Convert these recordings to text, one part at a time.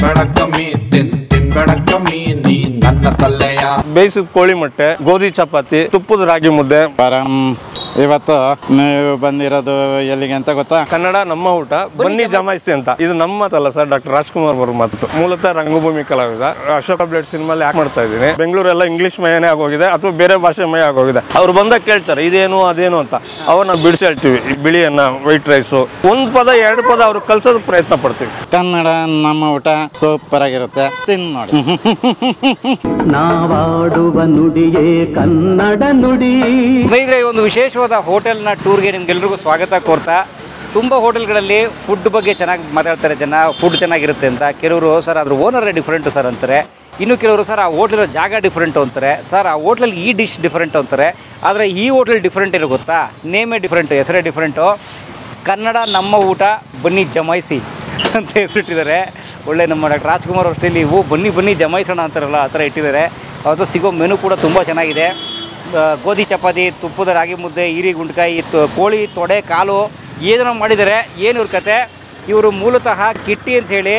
ತಿನ್ಬೇಡಕ್ಕಮ್ಮಿ ತಿನ್ಬೇಡಕ್ಕಮ್ಮಿ ನೀ ನನ್ನ ತಲ್ಲೆಯ. ಬೇಯಿಸಿದ ಕೋಳಿ ಮೊಟ್ಟೆ, ಗೋಧಿ ಚಪಾತಿ, ತುಪ್ಪದ ರಾಗಿ ಮುದ್ದೆ. ಇವತ್ತು ನೀವು ಬಂದಿರೋದು ಎಲ್ಲಿಗೆ ಅಂತ ಗೊತ್ತಾ? ಕನ್ನಡ ನಮ್ಮ ಊಟ ಬನ್ನಿ ಜಮಾಯಿಸಿ ಅಂತ. ಇದು ನಮ್ಮತ್ತಲ್ಲ ಸರ್, ಡಾಕ್ಟರ್ ರಾಜ್ಕುಮಾರ್ ಅವರು ಮಾತು. ಮೂಲತಃ ರಂಗಭೂಮಿ ಕಲಾವಿದ. ಅಶೋಕ ಬ್ಲೇಡ್ ಸಿನಿಮಾಲಿ ಆಕ್ಟ್ ಮಾಡ್ತಾ ಇದ್ದೀನಿ. ಬೆಂಗಳೂರೆಲ್ಲ ಇಂಗ್ಲಿಷ್ ಮಯನೇ ಆಗೋಗಿದೆ ಅಥವಾ ಬೇರೆ ಭಾಷೆ ಮಯ ಆಗೋಗಿದೆ. ಅವ್ರು ಬಂದಾಗ ಕೇಳ್ತಾರೆ ಇದೇನು ಅದೇನು ಅಂತ. ಅವಾಗ ನಾವು ಬಿಡಿಸಿ ಹೇಳ್ತೀವಿ. ಬಿಳಿ ಅನ್ನ, ವೈಟ್ ರೈಸು, ಒಂದು ಪದ ಎರಡು ಪದ ಅವ್ರು ಕಲ್ಸೋದಕ್ಕೆ ಪ್ರಯತ್ನ ಪಡ್ತೀವಿ. ಕನ್ನಡ ನಮ್ಮ ಊಟ ಸೂಪರ್ ಆಗಿರುತ್ತೆ, ತಿನ್ ನೋಡಿ. ನಾವಾಡುವ ನುಡಿಯೇ ಕನ್ನಡ ನುಡಿ. ಸ್ನೇಹಿತರೆ, ಒಂದು ವಿಶೇಷವಾದ ಹೋಟೆಲ್ನ ಟೂರ್ಗೆ ನಿಮ್ಗೆಲ್ರಿಗೂ ಸ್ವಾಗತ ಕೋರ್ತಾ. ತುಂಬ ಹೋಟೆಲ್ಗಳಲ್ಲಿ ಫುಡ್ ಬಗ್ಗೆ ಚೆನ್ನಾಗಿ ಮಾತಾಡ್ತಾರೆ ಜನ, ಫುಡ್ ಚೆನ್ನಾಗಿರುತ್ತೆ ಅಂತ. ಕೆಲವರು ಸರ್ ಅದ್ರ ಓನರೇ ಡಿಫ್ರೆಂಟು ಸರ್ ಅಂತಾರೆ. ಇನ್ನು ಕೆಲವರು ಸರ್ ಆ ಹೋಟ್ಲಿರೋ ಜಾಗ ಡಿಫ್ರೆಂಟು ಅಂತಾರೆ. ಸರ್ ಆ ಹೋಟ್ಲಲ್ಲಿ ಈ ಡಿಶ್ ಡಿಫ್ರೆಂಟು ಅಂತಾರೆ. ಆದರೆ ಈ ಹೋಟ್ಲ್ ಡಿಫ್ರೆಂಟ್ ಇರೋ ಗೊತ್ತಾ? ನೇಮೇ ಡಿಫ್ರೆಂಟು, ಹೆಸರೇ ಡಿಫ್ರೆಂಟು. ಕನ್ನಡ ನಮ್ಮ ಊಟ ಬನ್ನಿ ಜಮಾಯಿಸಿ ಅಂತ ಹೆಸರಿಟ್ಟಿದ್ದಾರೆ. ಒಳ್ಳೆ ನಮ್ಮ ಡಾಕ್ಟರ್ ರಾಜ್ಕುಮಾರ್ ಅವ್ರ ಸ್ಟೈಲಿ ಬನ್ನಿ ಬನ್ನಿ ಜಮಾಯಿಸೋಣ ಅಂತಾರಲ್ಲ, ಆ ಥರ ಇಟ್ಟಿದ್ದಾರೆ. ಅವತ್ತು ಸಿಗೋ ಮೆನು ಕೂಡ ತುಂಬ ಚೆನ್ನಾಗಿದೆ. ಗೋಧಿ ಚಪಾತಿ, ತುಪ್ಪದ ರಾಗಿ ಮುದ್ದೆ, ಈರಿ ಗುಂಡ್ಕಾಯಿ, ಕೋಳಿ ತೊಡೆ, ಕಾಲು ಏನೋ ಮಾಡಿದ್ದಾರೆ. ಏನು ಇವ್ರ ಕತೆ? ಇವರು ಮೂಲತಃ ಕಿಟ್ಟಿ ಅಂತ ಹೇಳಿ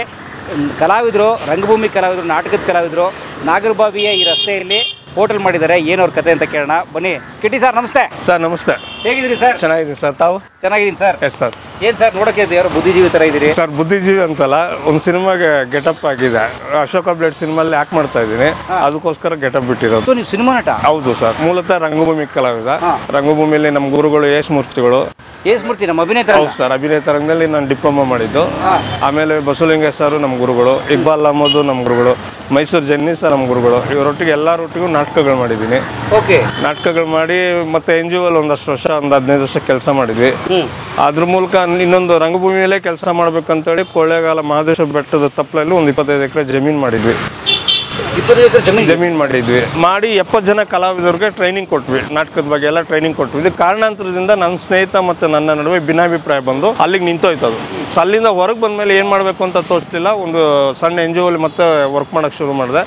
ಕಲಾವಿದರು, ರಂಗಭೂಮಿ ಕಲಾವಿದರು, ನಾಟಕದ ಕಲಾವಿದರು. ನಾಗರಬಾವಿಯ ಈ ರಸ್ತೆಯಲ್ಲಿ ಹೋಟೆಲ್ ಮಾಡಿದ್ದಾರೆ. ಏನು ಅವ್ರ ಕತೆ ಅಂತ ಕೇಳೋಣ ಬನ್ನಿ. ಕಿಟ್ಟಿ ಸರ್ ನಮಸ್ತೆ. ಸರ್ ನಮಸ್ತೆ. ಹೇಗಿದ್ದೀರಿ ಸರ್? ಚೆನ್ನಾಗಿದ್ದೀನಿ ಸರ್, ತಾವು? ಚೆನ್ನಾಗಿದ್ದೀನಿ ಸರ್. Yes sir. ಏನು ಸರ್ ನೋಡೋಕ್ಕೆ ಯಾರು ಬುದ್ಧಿಜೀವಿ ಥರ ಇದ್ದೀರಿ? ಸರ್ ಬುದ್ಧಿಜೀವಿ ಅಂತಲ್ಲ, ಒಂದು ಸಿನಿಮಾಗೆ ಗೆಟಪ್ ಆಗಿದೆ. ಅಶೋಕ ಬ್ಲೇಡ್ ಸಿನಿಮಾಲ್ಲಿ ಆಕ್ಟ್ ಮಾಡ್ತಾ ಇದ್ದೀನಿ, ಅದಕ್ಕೋಸ್ಕರ ಗೆಟಪ್ ಬಿಟ್ಟಿರೋದು. ನೀವು ಸಿನಿಮಾ ನಟ? ಹೌದು ಸರ್, ಮೂಲತಃ ರಂಗಭೂಮಿ ಕಲಾವಿದ. ರಂಗಭೂಮಿಯಲ್ಲಿ ನಮ್ಮ ಗುರುಗಳು ಯೇಶ್ ಮೂರ್ತಿಗಳು. ಯೇಶ್ ಮೂರ್ತಿ ನಮ್ಮ ಅಭಿನೇತ? ಹೌದು ಸರ್, ಅಭಿನಯ ರಂಗದಲ್ಲಿ ನಾನು ಡಿಪ್ಲೊಮಾ ಮಾಡಿದ್ದು. ಆಮೇಲೆ ಬಸವಲಿಂಗೇಶ್ ಸರ್ ನಮ್ಮ ಗುರುಗಳು, ಇಕ್ಬಾಲ್ ಅಹಮದ್ ನಮ್ಮ ಗುರುಗಳು, ಮೈಸೂರು ಜನ್ನಿ ಸರ್ ನಮ್ಮ ಗುರುಗಳು. ಇವರೊಟ್ಟಿಗೆ ಎಲ್ಲರೊಟ್ಟಿಗೂ ನಾಟಕಗಳು ಮಾಡಿದ್ದೀನಿ. ಓಕೆ. ನಾಟಕಗಳು ಮಾಡಿ ಮತ್ತೆ ಎನ್ ಜಿ ಒಲ್ಲಿ ಒಂದಷ್ಟು ವರ್ಷ, ಒಂದು 15 ವರ್ಷ ಕೆಲಸ ಮಾಡಿದ್ವಿ. ಅದ್ರ ಮೂಲಕ ಇನ್ನೊಂದು ರಂಗಭೂಮಿಯಲ್ಲೇ ಕೆಲಸ ಮಾಡ್ಬೇಕಂತೇಳಿ ಕೊಳ್ಳೇಗಾಲ ಮಹದೇಶ್ವರ ಬೆಟ್ಟದ ತಪ್ಪಲಲ್ಲಿ ಒಂದು 25 ಎಕರೆ ಜಮೀನು ಮಾಡಿದ್ವಿ. 20 ಎಕರೆ ಜಮೀನು ಮಾಡಿದ್ವಿ. ಮಾಡಿ 70 ಜನ ಕಲಾವಿದರಿಗೆ ಟ್ರೈನಿಂಗ್ ಕೊಟ್ವಿ, ನಾಟಕದ ಬಗ್ಗೆ ಎಲ್ಲ ಟ್ರೈನಿಂಗ್ ಕೊಟ್ವಿ. ಇದು ಕಾರಣಾಂತರದಿಂದ ನನ್ನ ಸ್ನೇಹಿತ ಮತ್ತು ನನ್ನ ನಡುವೆ ಭಿನ್ನಾಭಿಪ್ರಾಯ ಬಂದು ಅಲ್ಲಿಗೆ ನಿಂತೋಯ್ತು ಅದು. ಸೊ ಅಲ್ಲಿಂದ ಹೊರಗೆ ಬಂದಮೇಲೆ ಏನು ಮಾಡಬೇಕು ಅಂತ ತೋಚ್ತಿಲ್ಲ. ಒಂದು ಸಣ್ಣ ಎನ್ ಜಿ ಒಲ್ಲಿ ಮತ್ತೆ ವರ್ಕ್ ಮಾಡೋಕ್ಕೆ ಶುರು ಮಾಡಿದೆ.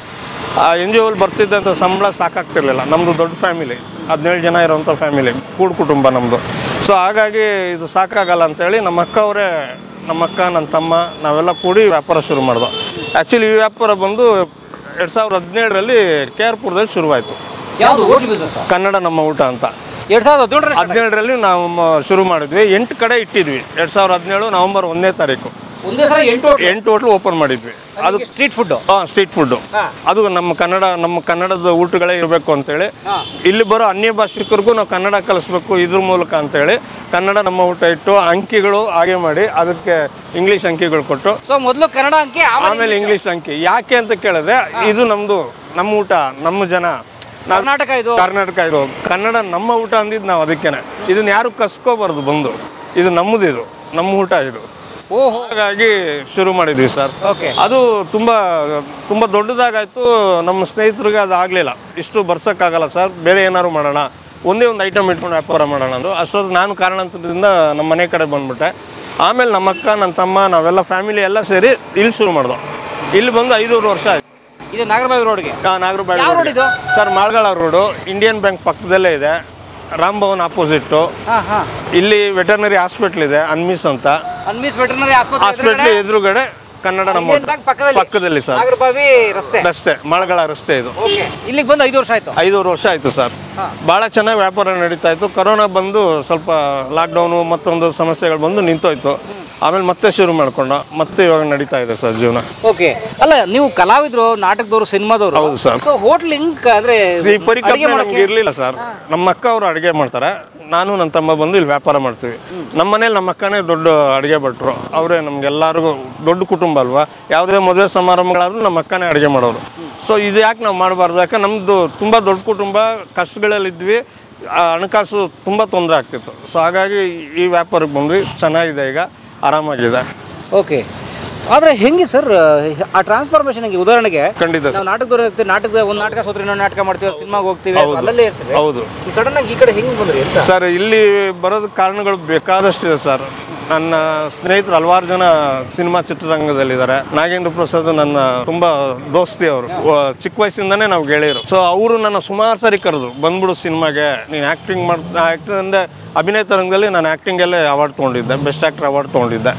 ಆ ಎನ್ ಜಿ ಒಲ್ಲಿ ಬರ್ತಿದ್ದಂಥ ಸಂಬಳ ಸಾಕಾಗ್ತಿರ್ಲಿಲ್ಲ. ನಮ್ಮದು ದೊಡ್ಡ ಫ್ಯಾಮಿಲಿ, 17 ಜನ ಇರೋವಂಥ ಫ್ಯಾಮಿಲಿ, ಕೂಡು ಕುಟುಂಬ ನಮ್ಮದು. ಸೊ ಹಾಗಾಗಿ ಇದು ಸಾಕಾಗಲ್ಲ ಅಂತೇಳಿ ನಮ್ಮ ಅಕ್ಕ, ನನ್ನ ತಮ್ಮ ನಾವೆಲ್ಲ ಕೂಡಿ ವ್ಯಾಪಾರ ಶುರು ಮಾಡಿದ್ವು. ಆ್ಯಕ್ಚುಲಿ ಈ ವ್ಯಾಪಾರ ಬಂದು 2017ರಲ್ಲಿ KR-ಪುರದಲ್ಲಿ ಶುರುವಾಯಿತು. ಕನ್ನಡ ನಮ್ಮ ಊಟ ಅಂತ 2017ರಲ್ಲಿ ನಾವು ಶುರು ಮಾಡಿದ್ವಿ. 8 ಕಡೆ ಇಟ್ಟಿದ್ವಿ. 2017 ನವೆಂಬರ್ 1ನೇ ತಾರೀಕು 8 ಹೋಟ್ಲು ಓಪನ್ ಮಾಡಿದ್ವಿ. ಅದು ಸ್ಟ್ರೀಟ್ ಫುಡ್. Street food. ಅದು ನಮ್ಮ ಕನ್ನಡದ ಊಟಗಳೇ ಇರಬೇಕು ಅಂತೇಳಿ, ಇಲ್ಲಿ ಬರೋ ಅನ್ಯ ಭಾಷಿಕರಿಗೂ ನಾವು ಕನ್ನಡ ಕಲಿಸ್ಬೇಕು ಇದ್ರ ಮೂಲಕ ಅಂತೇಳಿ ಕನ್ನಡ ನಮ್ಮ ಊಟ ಇಟ್ಟು ಅಂಕಿಗಳು ಹಾಗೆ ಮಾಡಿ ಅದಕ್ಕೆ ಇಂಗ್ಲೀಷ್ ಅಂಕಿಗಳು ಕೊಟ್ಟು. ಸೊ ಮೊದಲು ಕನ್ನಡ ಅಂಕಿ, ಆಮೇಲೆ ಇಂಗ್ಲೀಷ್ ಅಂಕಿ. ಯಾಕೆ ಅಂತ ಕೇಳಿದ್ರೆ, ಇದು ನಮ್ದು, ನಮ್ಮ ಊಟ, ನಮ್ಮ ಜನ, ಕರ್ನಾಟಕ ಇದು ಕನ್ನಡ ನಮ್ಮ ಊಟ ಅಂದಿದ್ದು ನಾವು. ಅದಕ್ಕೇನೆ ಇದನ್ನ ಯಾರು ಕಸ್ಕೋಬಾರ್ದು ಬಂದು, ಇದು ನಮ್ಮದು, ಇದು ನಮ್ಮ ಊಟ ಇದು. ಹಾಗಾಗಿ ಶುರು ಮಾಡಿದ್ವಿ ಸರ್. ಅದು ತುಂಬ ದೊಡ್ಡದಾಗಾಯ್ತು. ನಮ್ಮ ಸ್ನೇಹಿತರಿಗೆ ಅದು ಆಗಲಿಲ್ಲ, ಇಷ್ಟು ಬರ್ಸೋಕ್ಕಾಗಲ್ಲ ಸರ್, ಬೇರೆ ಏನಾದ್ರು ಮಾಡೋಣ, ಒಂದೇ ಒಂದು ಐಟಮ್ ಇಟ್ಕೊಂಡು ವ್ಯಾಪಾರ ಮಾಡೋಣ ಅಂದರು. ಅಷ್ಟೊತ್ತು ನಾನು ಕಾರಣಾಂತರದಿಂದ ನಮ್ಮ ಮನೆ ಕಡೆ ಬಂದ್ಬಿಟ್ಟೆ. ಆಮೇಲೆ ನಮ್ಮ ಅಕ್ಕ, ನನ್ನ ತಮ್ಮ, ನಾವೆಲ್ಲ ಫ್ಯಾಮಿಲಿ ಎಲ್ಲ ಸೇರಿ ಇಲ್ಲಿ ಶುರು ಮಾಡಿದ್ವು. ಇಲ್ಲಿ ಬಂದು 5 ವರ್ಷ ಆಯ್ತು. ಇದು ನಾಗರಬಾವಿ ರೋಡ್ಗೆ? Nagarbhavi sir, Malagala road, Indian bank ಪಕ್ಕದಲ್ಲೇ ಇದೆ, ರಾಮ್ ಭವನ್ ಆಪೋಸಿಟ್ಟು. ಇಲ್ಲಿ ವೆಟರ್ನರಿ ಹಾಸ್ಪಿಟ್ಲ್ ಇದೆ, ಅನ್ಮಿಸ್ ಅಂತ. ಹಾಸ್ಪಿಟ್ಲ್ ಎದುರುಗಡೆ ಕನ್ನಡ ನಮ್ಮ ಪಕ್ಕದಲ್ಲಿ ಸರ್, ನಾಗರಬಾವಿ ರಸ್ತೆ, ಮಾಳ್ಗಾಳ ರಸ್ತೆ ಇದು. ಇಲ್ಲಿಗೆ ಬಂದು 5 ವರ್ಷ ಆಯ್ತು. 5 ವರ್ಷ ಆಯ್ತು ಸರ್. ಭಾಳ ಚೆನ್ನಾಗಿ ವ್ಯಾಪಾರ ನಡೀತಾ ಇತ್ತು. ಕೊರೋನಾ ಬಂದು ಸ್ವಲ್ಪ ಲಾಕ್ಡೌನು ಮತ್ತೊಂದು ಸಮಸ್ಯೆಗಳು ಬಂದು ನಿಂತೋಯ್ತು. ಆಮೇಲೆ ಮತ್ತೆ ಶುರು ಮಾಡ್ಕೊಂಡು ಮತ್ತೆ ಇವಾಗ ನಡೀತಾ ಇದೆ ಸರ್ ಜೀವನ. ಓಕೆ. ಅಲ್ಲ, ನೀವು ಕಲಾವಿದರು, ನಾಟಕದವರು, ಸಿನಿಮಾದವರು. ಹೌದು ಸರ್. ಸೊ ಹೋಟ್ಲ್ ಲಿಂಕ್ ಅಂದ್ರೆ ಇರ್ಲಿಲ್ಲ ಸರ್. ನಮ್ಮ ಅಕ್ಕ ಅವರು ಅಡುಗೆ ಮಾಡ್ತಾರೆ, ನಾನು ನನ್ನ ತಮ್ಮ ಬಂದು ಇಲ್ಲಿ ವ್ಯಾಪಾರ ಮಾಡ್ತೀವಿ. ನಮ್ಮ ಮನೇಲಿ ನಮ್ಮ ಅಕ್ಕನೇ ದೊಡ್ಡ ಅಡುಗೆ ಭಟ್ರು. ಅವರೇ ನಮ್ಗೆಲ್ಲರಿಗೂ ದೊಡ್ಡ ಕುಟುಂಬ ಅಲ್ವಾ, ಯಾವುದೇ ಮದುವೆ ಸಮಾರಂಭಗಳಾದ್ರೂ ನಮ್ಮ ಅಕ್ಕನೇ ಅಡುಗೆ ಮಾಡೋರು. ಸೊ ಇದು ಯಾಕೆ ನಾವು ಮಾಡಬಾರ್ದು? ಯಾಕೆ ನಮ್ಮದು ತುಂಬ ದೊಡ್ಡ ಕುಟುಂಬ, ಕಷ್ಟಗಳಲ್ಲಿದ್ವಿ, ಹಣಕಾಸು ತುಂಬ ತೊಂದರೆ ಆಗ್ತಿತ್ತು. ಸೊ ಹಾಗಾಗಿ ಈ ವ್ಯಾಪಾರಕ್ಕೆ ಬಂದ್ವಿ. ಚೆನ್ನಾಗಿದೆ, ಈಗ ಆರಾಮಾಗಿದೆ. ಓಕೆ. ಆದರೆ ಹೆಂಗೆ ಸರ್ ಆ ಟ್ರಾನ್ಸ್ಫಾರ್ಮೇಷನ್? ಉದಾಹರಣೆಗೆ ಖಂಡಿತ ನಾವು ನಾಟಕದವ್ರು ಇರ್ತೀವಿ, ಒಂದು ನಾಟಕ ಸೋತ್ರಿ ಇನ್ನೊಂದು ನಾಟಕ ಮಾಡ್ತೀವಿ, ಸಿನಿಮಾಗೆ ಹೋಗ್ತೀವಿ, ಅಲ್ಲಲ್ಲೇ ಇರ್ತೀವಿ. ಹೌದು. ಸಡನ್ ಆಗಿ ಈ ಕಡೆ ಹೆಂಗೆ ಬಂದ್ರಿ ಸರ್? ಇಲ್ಲಿ ಬರೋದು ಕಾರಣಗಳು ಬೇಕಾದಷ್ಟಿದೆ ಸರ್. ನನ್ನ ಸ್ನೇಹಿತರು ಹಲವಾರು ಜನ ಸಿನಿಮಾ ಚಿತ್ರರಂಗದಲ್ಲಿದ್ದಾರೆ. ನಾಗೇಂದ್ರ ಪ್ರಸಾದ್ ನನ್ನ ತುಂಬ ದೋಸ್ತಿ ಅವರು, ಚಿಕ್ಕ ವಯಸ್ಸಿಂದನೇ ನಾವು ಗೆಳೆಯರು. ಸೊ ಅವರು ನನ್ನ ಸುಮಾರು ಸರಿ ಕರೆದ್ರು, ಬಂದ್ಬಿಡು ಸಿನಿಮಾಗೆ, ನೀನು ಆ್ಯಕ್ಟಿಂಗ್ ಅಂದರೆ ಅಭಿನಯ ರಂಗದಲ್ಲಿ ನಾನು ಆ್ಯಕ್ಟಿಂಗಲ್ಲೇ ಅವಾರ್ಡ್ ತೊಗೊಂಡಿದ್ದೆ, ಬೆಸ್ಟ್ ಆ್ಯಕ್ಟರ್ ಅವಾರ್ಡ್ ತೊಗೊಂಡಿದ್ದೆ.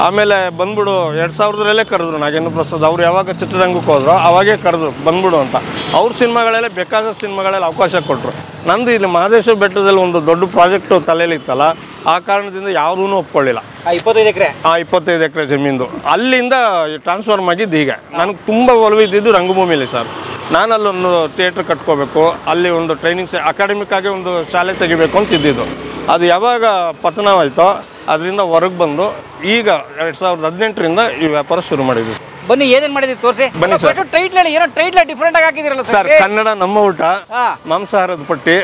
ಆಮೇಲೆ ಬಂದ್ಬಿಡು 2000ರಲ್ಲೇ ಕರೆದ್ರು ನಾಗೇಂದ್ರ ಪ್ರಸಾದ್ ಅವ್ರು ಯಾವಾಗ ಚಿತ್ರರಂಗಕ್ಕೆ ಹೋದ್ರು ಅವಾಗೇ ಕರೆದ್ರು ಬಂದ್ಬಿಡು ಅಂತ. ಅವ್ರ ಸಿನಿಮಾಗಳಲ್ಲೇ ಬೇಕಾದ ಸಿನಿಮಾಗಳಲ್ಲಿ ಅವಕಾಶ ಕೊಟ್ಟರು. ನಂದು ಇಲ್ಲಿ ಮಹದೇಶ್ವರ ಬೆಟ್ಟದಲ್ಲಿ ಒಂದು ದೊಡ್ಡ ಪ್ರಾಜೆಕ್ಟು ತಲೆಯಲ್ಲಿ ಇತ್ತಲ್ಲ, ಆ ಕಾರಣದಿಂದ ಯಾವುದೂ ಒಪ್ಕೊಳ್ಳಿಲ್ಲ. 25 ಎಕರೆ 25 ಎಕರೆ ಜಮೀನು ಅಲ್ಲಿಂದ ಟ್ರಾನ್ಸ್ಫಾರ್ಮ್ ಆಗಿದ್ದು. ಈಗ ನನಗೆ ತುಂಬ ಒಲವಿದ್ದಿದ್ದು ರಂಗಭೂಮಿಲಿ ಸರ್. ನಾನು ಅಲ್ಲೊಂದು ಥಿಯೇಟ್ರ್ ಕಟ್ಕೋಬೇಕು, ಅಲ್ಲಿ ಒಂದು ಟ್ರೈನಿಂಗ್ ಅಕಾಡೆಮಿಕ್ ಆಗಿ ಒಂದು ಶಾಲೆ ತೆಗಿಬೇಕು ಅಂತಿದ್ದಿದ್ದು. ಅದು ಯಾವಾಗ ಪತನವಾಯಿತೋ ಅದರಿಂದ ಹೊರಗೆ ಬಂದು ಈಗ 2018ರಿಂದ ಈ ವ್ಯಾಪಾರ ಶುರು ಮಾಡಿದ್ವಿ. ಬನ್ನಿ ಏನೇನು ಮಾಡಿದ್ವಿ ತೋರಿಸಿ. ಬನ್ನಿ ಸರ್. ಟೈಟ್ಲ್ ಏನೋ ಟೈಟ್ಲ್ ಡಿಫ್ರೆಂಟ್ ಆಗಿ ಹಾಕಿದಿರಲ್ಲ ಸರ್, ಕನ್ನಡ ನಮ್ಮ ಊಟ, ಮಾಂಸಾಹಾರದ ಪಟ್ಟಿ,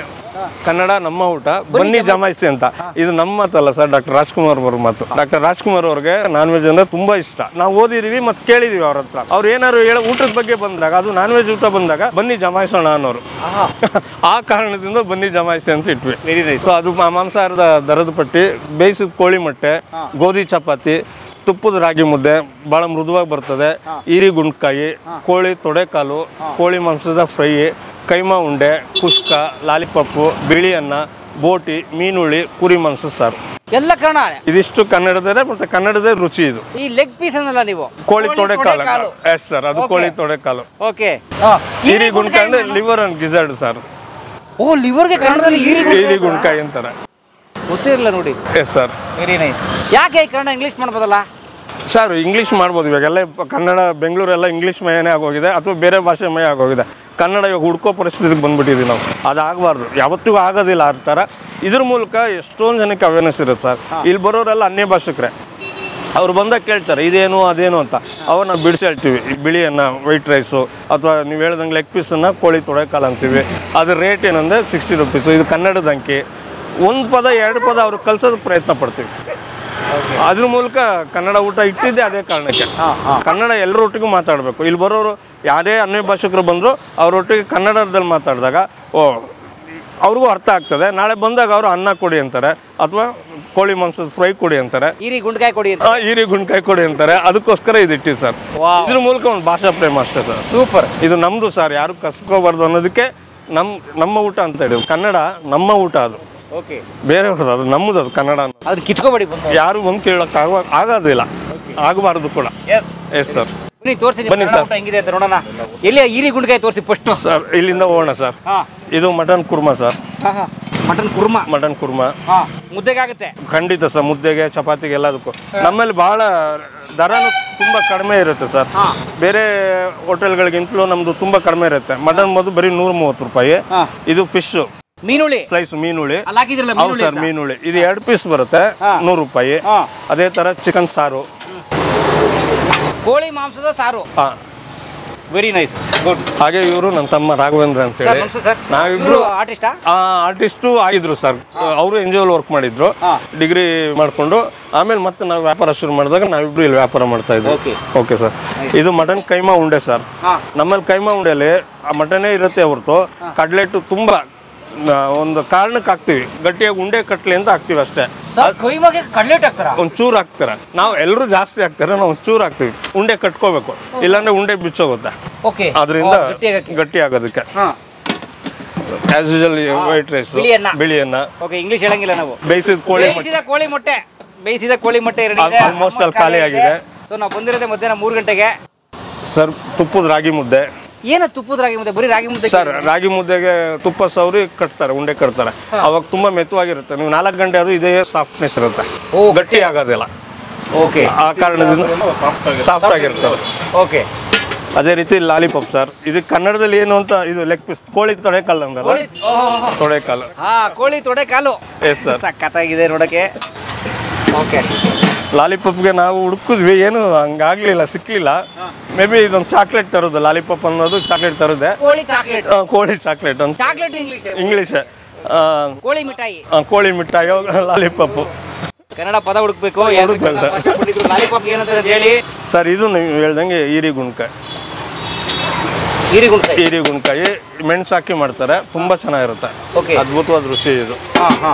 ಕನ್ನಡ ನಮ್ಮ ಊಟ, ಬನ್ನಿ ಜಮಾಯಿಸಿ ಅಂತ. ಇದು ನಮ್ಮ ಮಾತಲ್ಲ ಸರ್, ಡಾಕ್ಟರ್ ರಾಜ್ಕುಮಾರ್ ಅವ್ರ ಮಾತು. ಡಾಕ್ಟರ್ ರಾಜ್ಕುಮಾರ್ ಅವ್ರಿಗೆ ನಾನ್ ವೆಜ್ ಅಂದ್ರೆ ತುಂಬಾ ಇಷ್ಟ. ನಾವು ಓದಿದೀವಿ ಮತ್ತೆ ಕೇಳಿದೀವಿ ಅವ್ರ ಹತ್ರ. ಅವ್ರು ಏನಾದ್ರು ಹೇಳೋ ಊಟದ ಬಗ್ಗೆ ಬಂದಾಗ, ಅದು ನಾನ್ ವೆಜ್ ಊಟ ಬಂದಾಗ ಬನ್ನಿ ಜಮಾಯಿಸೋಣ ಅನ್ನೋರು. ಆ ಕಾರಣದಿಂದ ಬನ್ನಿ ಜಮಾಯಿಸಿ ಅಂತ ಇಟ್ವಿ. ಸೊ ಅದು ಮಾಂಸಾಹಾರದ ದರದ ಪಟ್ಟಿ, ಬೇಯಿಸಿದ ಕೋಳಿ ಮೊಟ್ಟೆ, ಗೋಧಿ ಚಪಾತಿ, ತುಪ್ಪದ ರಾಗಿ ಮುದ್ದೆ ಭಾಳ ಮೃದುವಾಗಿ ಬರ್ತದೆ, ಈರಿ ಗುಂಡ್ಕಾಯಿ, ಕೋಳಿ ತೊಡೆಕಾಲು, ಕೋಳಿ ಮಾಂಸದ ಫ್ರೈ, ಕೈಮಾ ಉಂಡೆ, ಕುಷ್ಕ, ಲಾಲಿಪಪ್ಪು, ಬಿಳಿ ಅನ್ನ, ಬೋಟಿ, ಮೀನುಳ್ಳಿ, ಕುರಿ ಮಾಂಸ ಸಾರು. ಎಲ್ಲ ಕನ್ನಡ. ಇದಿಷ್ಟು ಕನ್ನಡದೇ ಮತ್ತೆ ಕನ್ನಡದೇ ರುಚಿ. ಇದು ಈ ಲೆಗ್ ಪೀಸ್ ಅನ್ನಲ್ಲ ನೀವು, ಕೋಳಿ ತೊಡೆಕಾಲು. ಎಸ್ ಸರ್, ಅದು ಕೋಳಿ ತೊಡೆಕಾಲು. ಓಕೆ. ಈರಿ ಗುಂಡ್ಕಾಯಿ ಅಂದ್ರೆ ಲಿವರ್ ಅಂಡ್ ಗಿಜರ್ಡ್ ಸರ್. ಓ, ಲಿವರ್ಗೆ ಕನ್ನಡದಲ್ಲಿ ಈರಿ ಗುಂಡ್ಕಾಯಿ ಅಂತಾರೆ. ಗೊತ್ತೇ ಇಲ್ಲ ನೋಡಿ. Yes sir. Very nice. ಯಾಕೆ ಕನ್ನಡ ಇಂಗ್ಲಿಷ್ ಮಾಡ್ಬೋದಲ್ಲ ಸರ್? ಇಂಗ್ಲೀಷ್ ಮಾಡ್ಬೋದು. ಇವಾಗೆಲ್ಲ ಕನ್ನಡ ಬೆಂಗಳೂರೆಲ್ಲ ಇಂಗ್ಲೀಷ್ ಮಯನೇ ಆಗೋಗಿದೆ, ಅಥವಾ ಬೇರೆ ಭಾಷೆ ಮಯ ಆಗೋಗಿದೆ. ಕನ್ನಡ ಇವಾಗ ಹುಡ್ಕೋ ಪರಿಸ್ಥಿತಿಗೆ ಬಂದ್ಬಿಟ್ಟಿದ್ದೀವಿ ನಾವು. ಅದಾಗಬಾರ್ದು, ಯಾವತ್ತಿಗೂ ಆಗೋದಿಲ್ಲ ಆ ಥರ. ಇದ್ರ ಮೂಲಕ ಎಷ್ಟೊಂದು ಜನಕ್ಕೆ ಅವೇರ್ನೆಸ್ ಇರುತ್ತೆ ಸರ್. ಇಲ್ಲಿ ಬರೋರೆಲ್ಲ ಅನ್ಯ ಭಾಷಿಕರೇ. ಅವ್ರು ಬಂದಾಗ ಕೇಳ್ತಾರೆ ಇದೇನು ಅದೇನು ಅಂತ. ಅವಾಗ ನಾವು ಬಿಡಿಸಿ ಹೇಳ್ತೀವಿ. ಈ ಬಿಳಿ ಅನ್ನ, ವೈಟ್ ರೈಸು, ಅಥವಾ ನೀವು ಹೇಳ್ದಂಗೆ ಲೆಗ್ ಪೀಸನ್ನು ಕೋಳಿ ತೊಡೆಕಾಲು ಅಂತೀವಿ. ಅದ್ರ ರೇಟ್ ಏನಂದರೆ 60 ರೂಪೀಸು. ಇದು ಕನ್ನಡದ ಅಂಕಿ. ಒಂದು ಪದ 2 ಪದ ಅವ್ರಿಗೆ ಕಲ್ಸೋದಕ್ಕೆ ಪ್ರಯತ್ನ ಪಡ್ತೀವಿ. ಅದ್ರ ಮೂಲಕ ಕನ್ನಡ ಊಟ ಇಟ್ಟಿದ್ದೆ ಅದೇ ಕಾರಣಕ್ಕೆ. ಕನ್ನಡ ಎಲ್ಲರೊಟ್ಟಿಗೂ ಮಾತಾಡಬೇಕು. ಇಲ್ಲಿ ಬರೋರು ಯಾರೇ ಅನ್ಯ ಭಾಷಿಕರು ಬಂದರೂ ಅವರೊಟ್ಟಿಗೆ ಕನ್ನಡದಲ್ಲಿ ಮಾತಾಡಿದಾಗ ಅವ್ರಿಗೂ ಅರ್ಥ ಆಗ್ತದೆ. ನಾಳೆ ಬಂದಾಗ ಅವರು ಅನ್ನ ಕೊಡಿ ಅಂತಾರೆ, ಅಥವಾ ಕೋಳಿ ಮಾಂಸದ ಫ್ರೈ ಕೊಡಿ ಅಂತಾರೆ, ಈರಿ ಗುಂಡ್ಕಾಯಿ ಕೊಡಿ ಅಂತಾರೆ. ಅದಕ್ಕೋಸ್ಕರ ಇದು ಇಟ್ಟಿವಿ ಸರ್. ಇದ್ರ ಮೂಲಕ ಒಂದು ಭಾಷಾ ಪ್ರೇಮ ಅಷ್ಟೇ ಸರ್. ಸೂಪರ್. ಇದು ನಮ್ಮದು ಸರ್, ಯಾರು ಕಸ್ಕೋಬಾರ್ದು ಅನ್ನೋದಕ್ಕೆ ನಮ್ಮ ಊಟ ಅಂತ ಹೇಳಿ. ಕನ್ನಡ ನಮ್ಮ ಊಟ, ಅದು ಓಕೆ, ಬೇರೆಯವ್ರದ್ದು, ಅದು ನಮ್ಮದು. ಅದು ಕನ್ನಡ ಅದನ್ನ ಕಿತ್ಕೋಬೇಡಿ, ಯಾರು ಬಂದು ಕೇಳಕ್ ಆಗೋದಿಲ್ಲ, ಆಗಬಾರ್ದು ಕೂಡ. Yes sir. ತೋರಿಸಿ ಬನ್ನಿ ಸರ್, ಹೆಂಗಿದೆ ಅಂತ ನೋಡೋಣ. ಎಲ್ಲಿ ಈರಿ ಗುಂಡ್ಕಾಯಿ ತೋರಿಸಿ ಫಸ್ಟ್ ಸರ್. ಇಲ್ಲಿಂದ ಹೋಗೋಣ ಸರ್. ಇದು mutton kurma sir. Mutton kurma ಮುದ್ದೆಗೆ ಆಗುತ್ತೆ ಖಂಡಿತ ಸರ್. ಮುದ್ದೆಗೆ, ಚಪಾತಿಗೆ, ಎಲ್ಲದಕ್ಕೂ. ನಮ್ಮಲ್ಲಿ ಬಹಳ ದರನೂ ತುಂಬಾ ಕಡಿಮೆ ಇರುತ್ತೆ ಸರ್. ಬೇರೆ ಹೋಟೆಲ್ಗಳಿಗಿಂತಲೂ ನಮ್ದು ತುಂಬಾ ಕಡಿಮೆ ಇರುತ್ತೆ. ಮಟನ್ ಮೊದಲು ಬರೀ 130 ರೂಪಾಯಿ. ಇದು ಫಿಶ್ ಮೀನುಳಿ ಸ್ಲೈಸ್, ಮೀನುಳಿ. ಹೌದು ಸರ್, ಮೀನುಳಿ. ಇದು 2 ಪೀಸ್ ಬರುತ್ತೆ, 100 ರೂಪಾಯಿ. ಅದೇ ತರ ಚಿಕನ್ ಸಾರು, ಕೋಳಿ ಮಾಂಸದ ಸಾರು. Very nice, good. ಹಾಗೆ ಇವರು ನನ್ನ ತಮ್ಮ ರಾಘವೇಂದ್ರ ಅಂತ ಹೇಳಿ, ನಾವಿಬ್ರು ಆರ್ಟಿಸ್ಟು ಆಗಿದ್ರು ಸರ್. ಅವರು NGO ವರ್ಕ್ ಮಾಡಿದ್ರು, ಡಿಗ್ರಿ ಮಾಡ್ಕೊಂಡು. ಆಮೇಲೆ ಮತ್ತೆ ನಾವು ವ್ಯಾಪಾರ ಶುರು ಮಾಡಿದಾಗ ನಾವಿಬ್ರು ಇಲ್ಲಿ ವ್ಯಾಪಾರ ಮಾಡ್ತಾ ಇದ್ವಿ. Okay sir. ಇದು ಮಟನ್ ಕೈಮಾ ಉಂಡೆ ಸರ್. ನಮ್ಮಲ್ಲಿ ಕೈಮಾ ಉಂಡೆಲಿ ಆ ಮಟನೇ ಇರುತ್ತೆ ಹೊರತು ಕಡ್ಲೆಟ್ಟು ತುಂಬಾ ಒಂದು ಕಾರಣಕ್ಕೆ ಹಾಕ್ತಿವಿ, ಗಟ್ಟಿಯಾಗಿ ಉಂಡೆ ಕಟ್ಲಿ ಅಂತ ಹಾಕ್ತಿವಿ ಅಷ್ಟೇ. ಒಂಚೂರು ಹಾಕ್ತಾರೆ. ನಾವು ಎಲ್ಲರೂ ಜಾಸ್ತಿ ಹಾಕ್ತಾರೆ, ನಾವು ಒಂಚೂರು ಹಾಕ್ತಿವಿ. ಉಂಡೆ ಕಟ್ಕೋಬೇಕು, ಇಲ್ಲಾಂದ್ರೆ ಉಂಡೆ ಬಿಚ್ಚೋಗುತ್ತೆ. ಅದರಿಂದ ಗಟ್ಟಿ ಆಗೋದಕ್ಕೆ. ಆಸ್ ಯೂಶುವಲ್ ವೈಟ್ ರೈಸ್, ಬಿಳಿ ಅನ್ನ, ಇಂಗ್ಲಿಷ್ ಹೇಳಂಗಿಲ್ಲ ನಾವು. ಬೇಯಿಸಿದ ಕೋಳಿ ಮೊಟ್ಟೆ ಆಲ್ಮೋಸ್ಟ್ ಅಲ್ಲಿ ಖಾಲಿ ಆಗಿದೆ. ಸೊ ನಾವು ಬಂದಿರೋದೇ ಮಧ್ಯಾಹ್ನ 3 ಗಂಟೆಗೆ ಸರ್. ತುಪ್ಪದ ರಾಗಿ ಮುದ್ದೆ. ಏನು ತುಪ್ಪದ ರಾಗಿ ಮುದ್ದೆ? ಬರೀ ರಾಗಿ ಮುದ್ದೆ ಸರ್. ರಾಗಿ ಮುದ್ದೆಗೆ ತುಪ್ಪ ಸವರಿ ಕಟ್ತಾರೆ, ಉಂಡೆ ಕಟ್ತಾರೆ. ಅವಾಗ ತುಂಬಾ ಮೆತ್ತವಾಗಿರುತ್ತೆ. ನೀವು 4 ಗಂಟೆ ಅದು ಇದೇ ಸಾಫ್ಟ್ನೆಸ್ ಇರುತ್ತೆ, ಗಟ್ಟಿ ಆಗೋದಿಲ್ಲ. ಓಕೆ, ಆ ಕಾರಣದಿಂದ ಸಾಫ್ಟ್ ಆಗಿರುತ್ತೆ. ಓಕೆ. ಅದೇ ರೀತಿ ಲಾಲಿಪಾಪ್ ಸರ್. ಇದು ಕನ್ನಡದಲ್ಲಿ ಏನು ಅಂತ, ಇದು ಲೆಗ್ ಪೀಸ್, ಕೋಳಿ ತೊಡೆಕಾಲು ಅಂದಲ್ಲ, ತೊಡೆಕಾಲು. ಕೋಳಿ ತೊಡೆಕಾಲು. Yes sir. ಸಖತ್ತಾಗಿದೆ ನೋಡಕ್ಕೆ. ಓಕೆ. ಲಾಲಿಪಾಪ್ಗೆ ನಾವು ಹುಡುಕಿದ್ವಿ, ಏನು ಹಂಗಾಗ್ಲಿಲ್ಲ, ಸಿಕ್ಲಿಲ್ಲ. ಮೇ ಬಿ ಇದೊಂದು ಚಾಕ್ಲೇಟ್ ತರೋದು, ಲಾಲಿಪಾಪ್ ಅನ್ನೋದು ಚಾಕ್ಲೇಟ್ ತರೋದೆ. ಕೋಳಿ ಚಾಕ್ಲೇಟ್ ಅಂತ ಇಂಗ್ಲಿಷ್. ಕೋಳಿ ಮಿಠಾಯಿ, ಕೋಳಿ ಮಿಠಾಯಿ, ಲಾಲಿಪಾಪ್. ಕನ್ನಡ ಪದ ಹುಡುಕ್ಬೇಕು. ಹೇಳಿ ಸರ್. ಇದು ನೀವು ಹೇಳ್ದಂಗೆ ಈರಿ ಗುಂಡ್ಕಾಯಿ. ಈರಿ ಗುಂಡ್ಕಾಯಿ ಮೆಣಸು ಹಾಕಿ ಮಾಡ್ತಾರೆ, ತುಂಬಾ ಚೆನ್ನಾಗಿರುತ್ತೆ. ಅದ್ಭುತವಾದ ರುಚಿ ಇದು.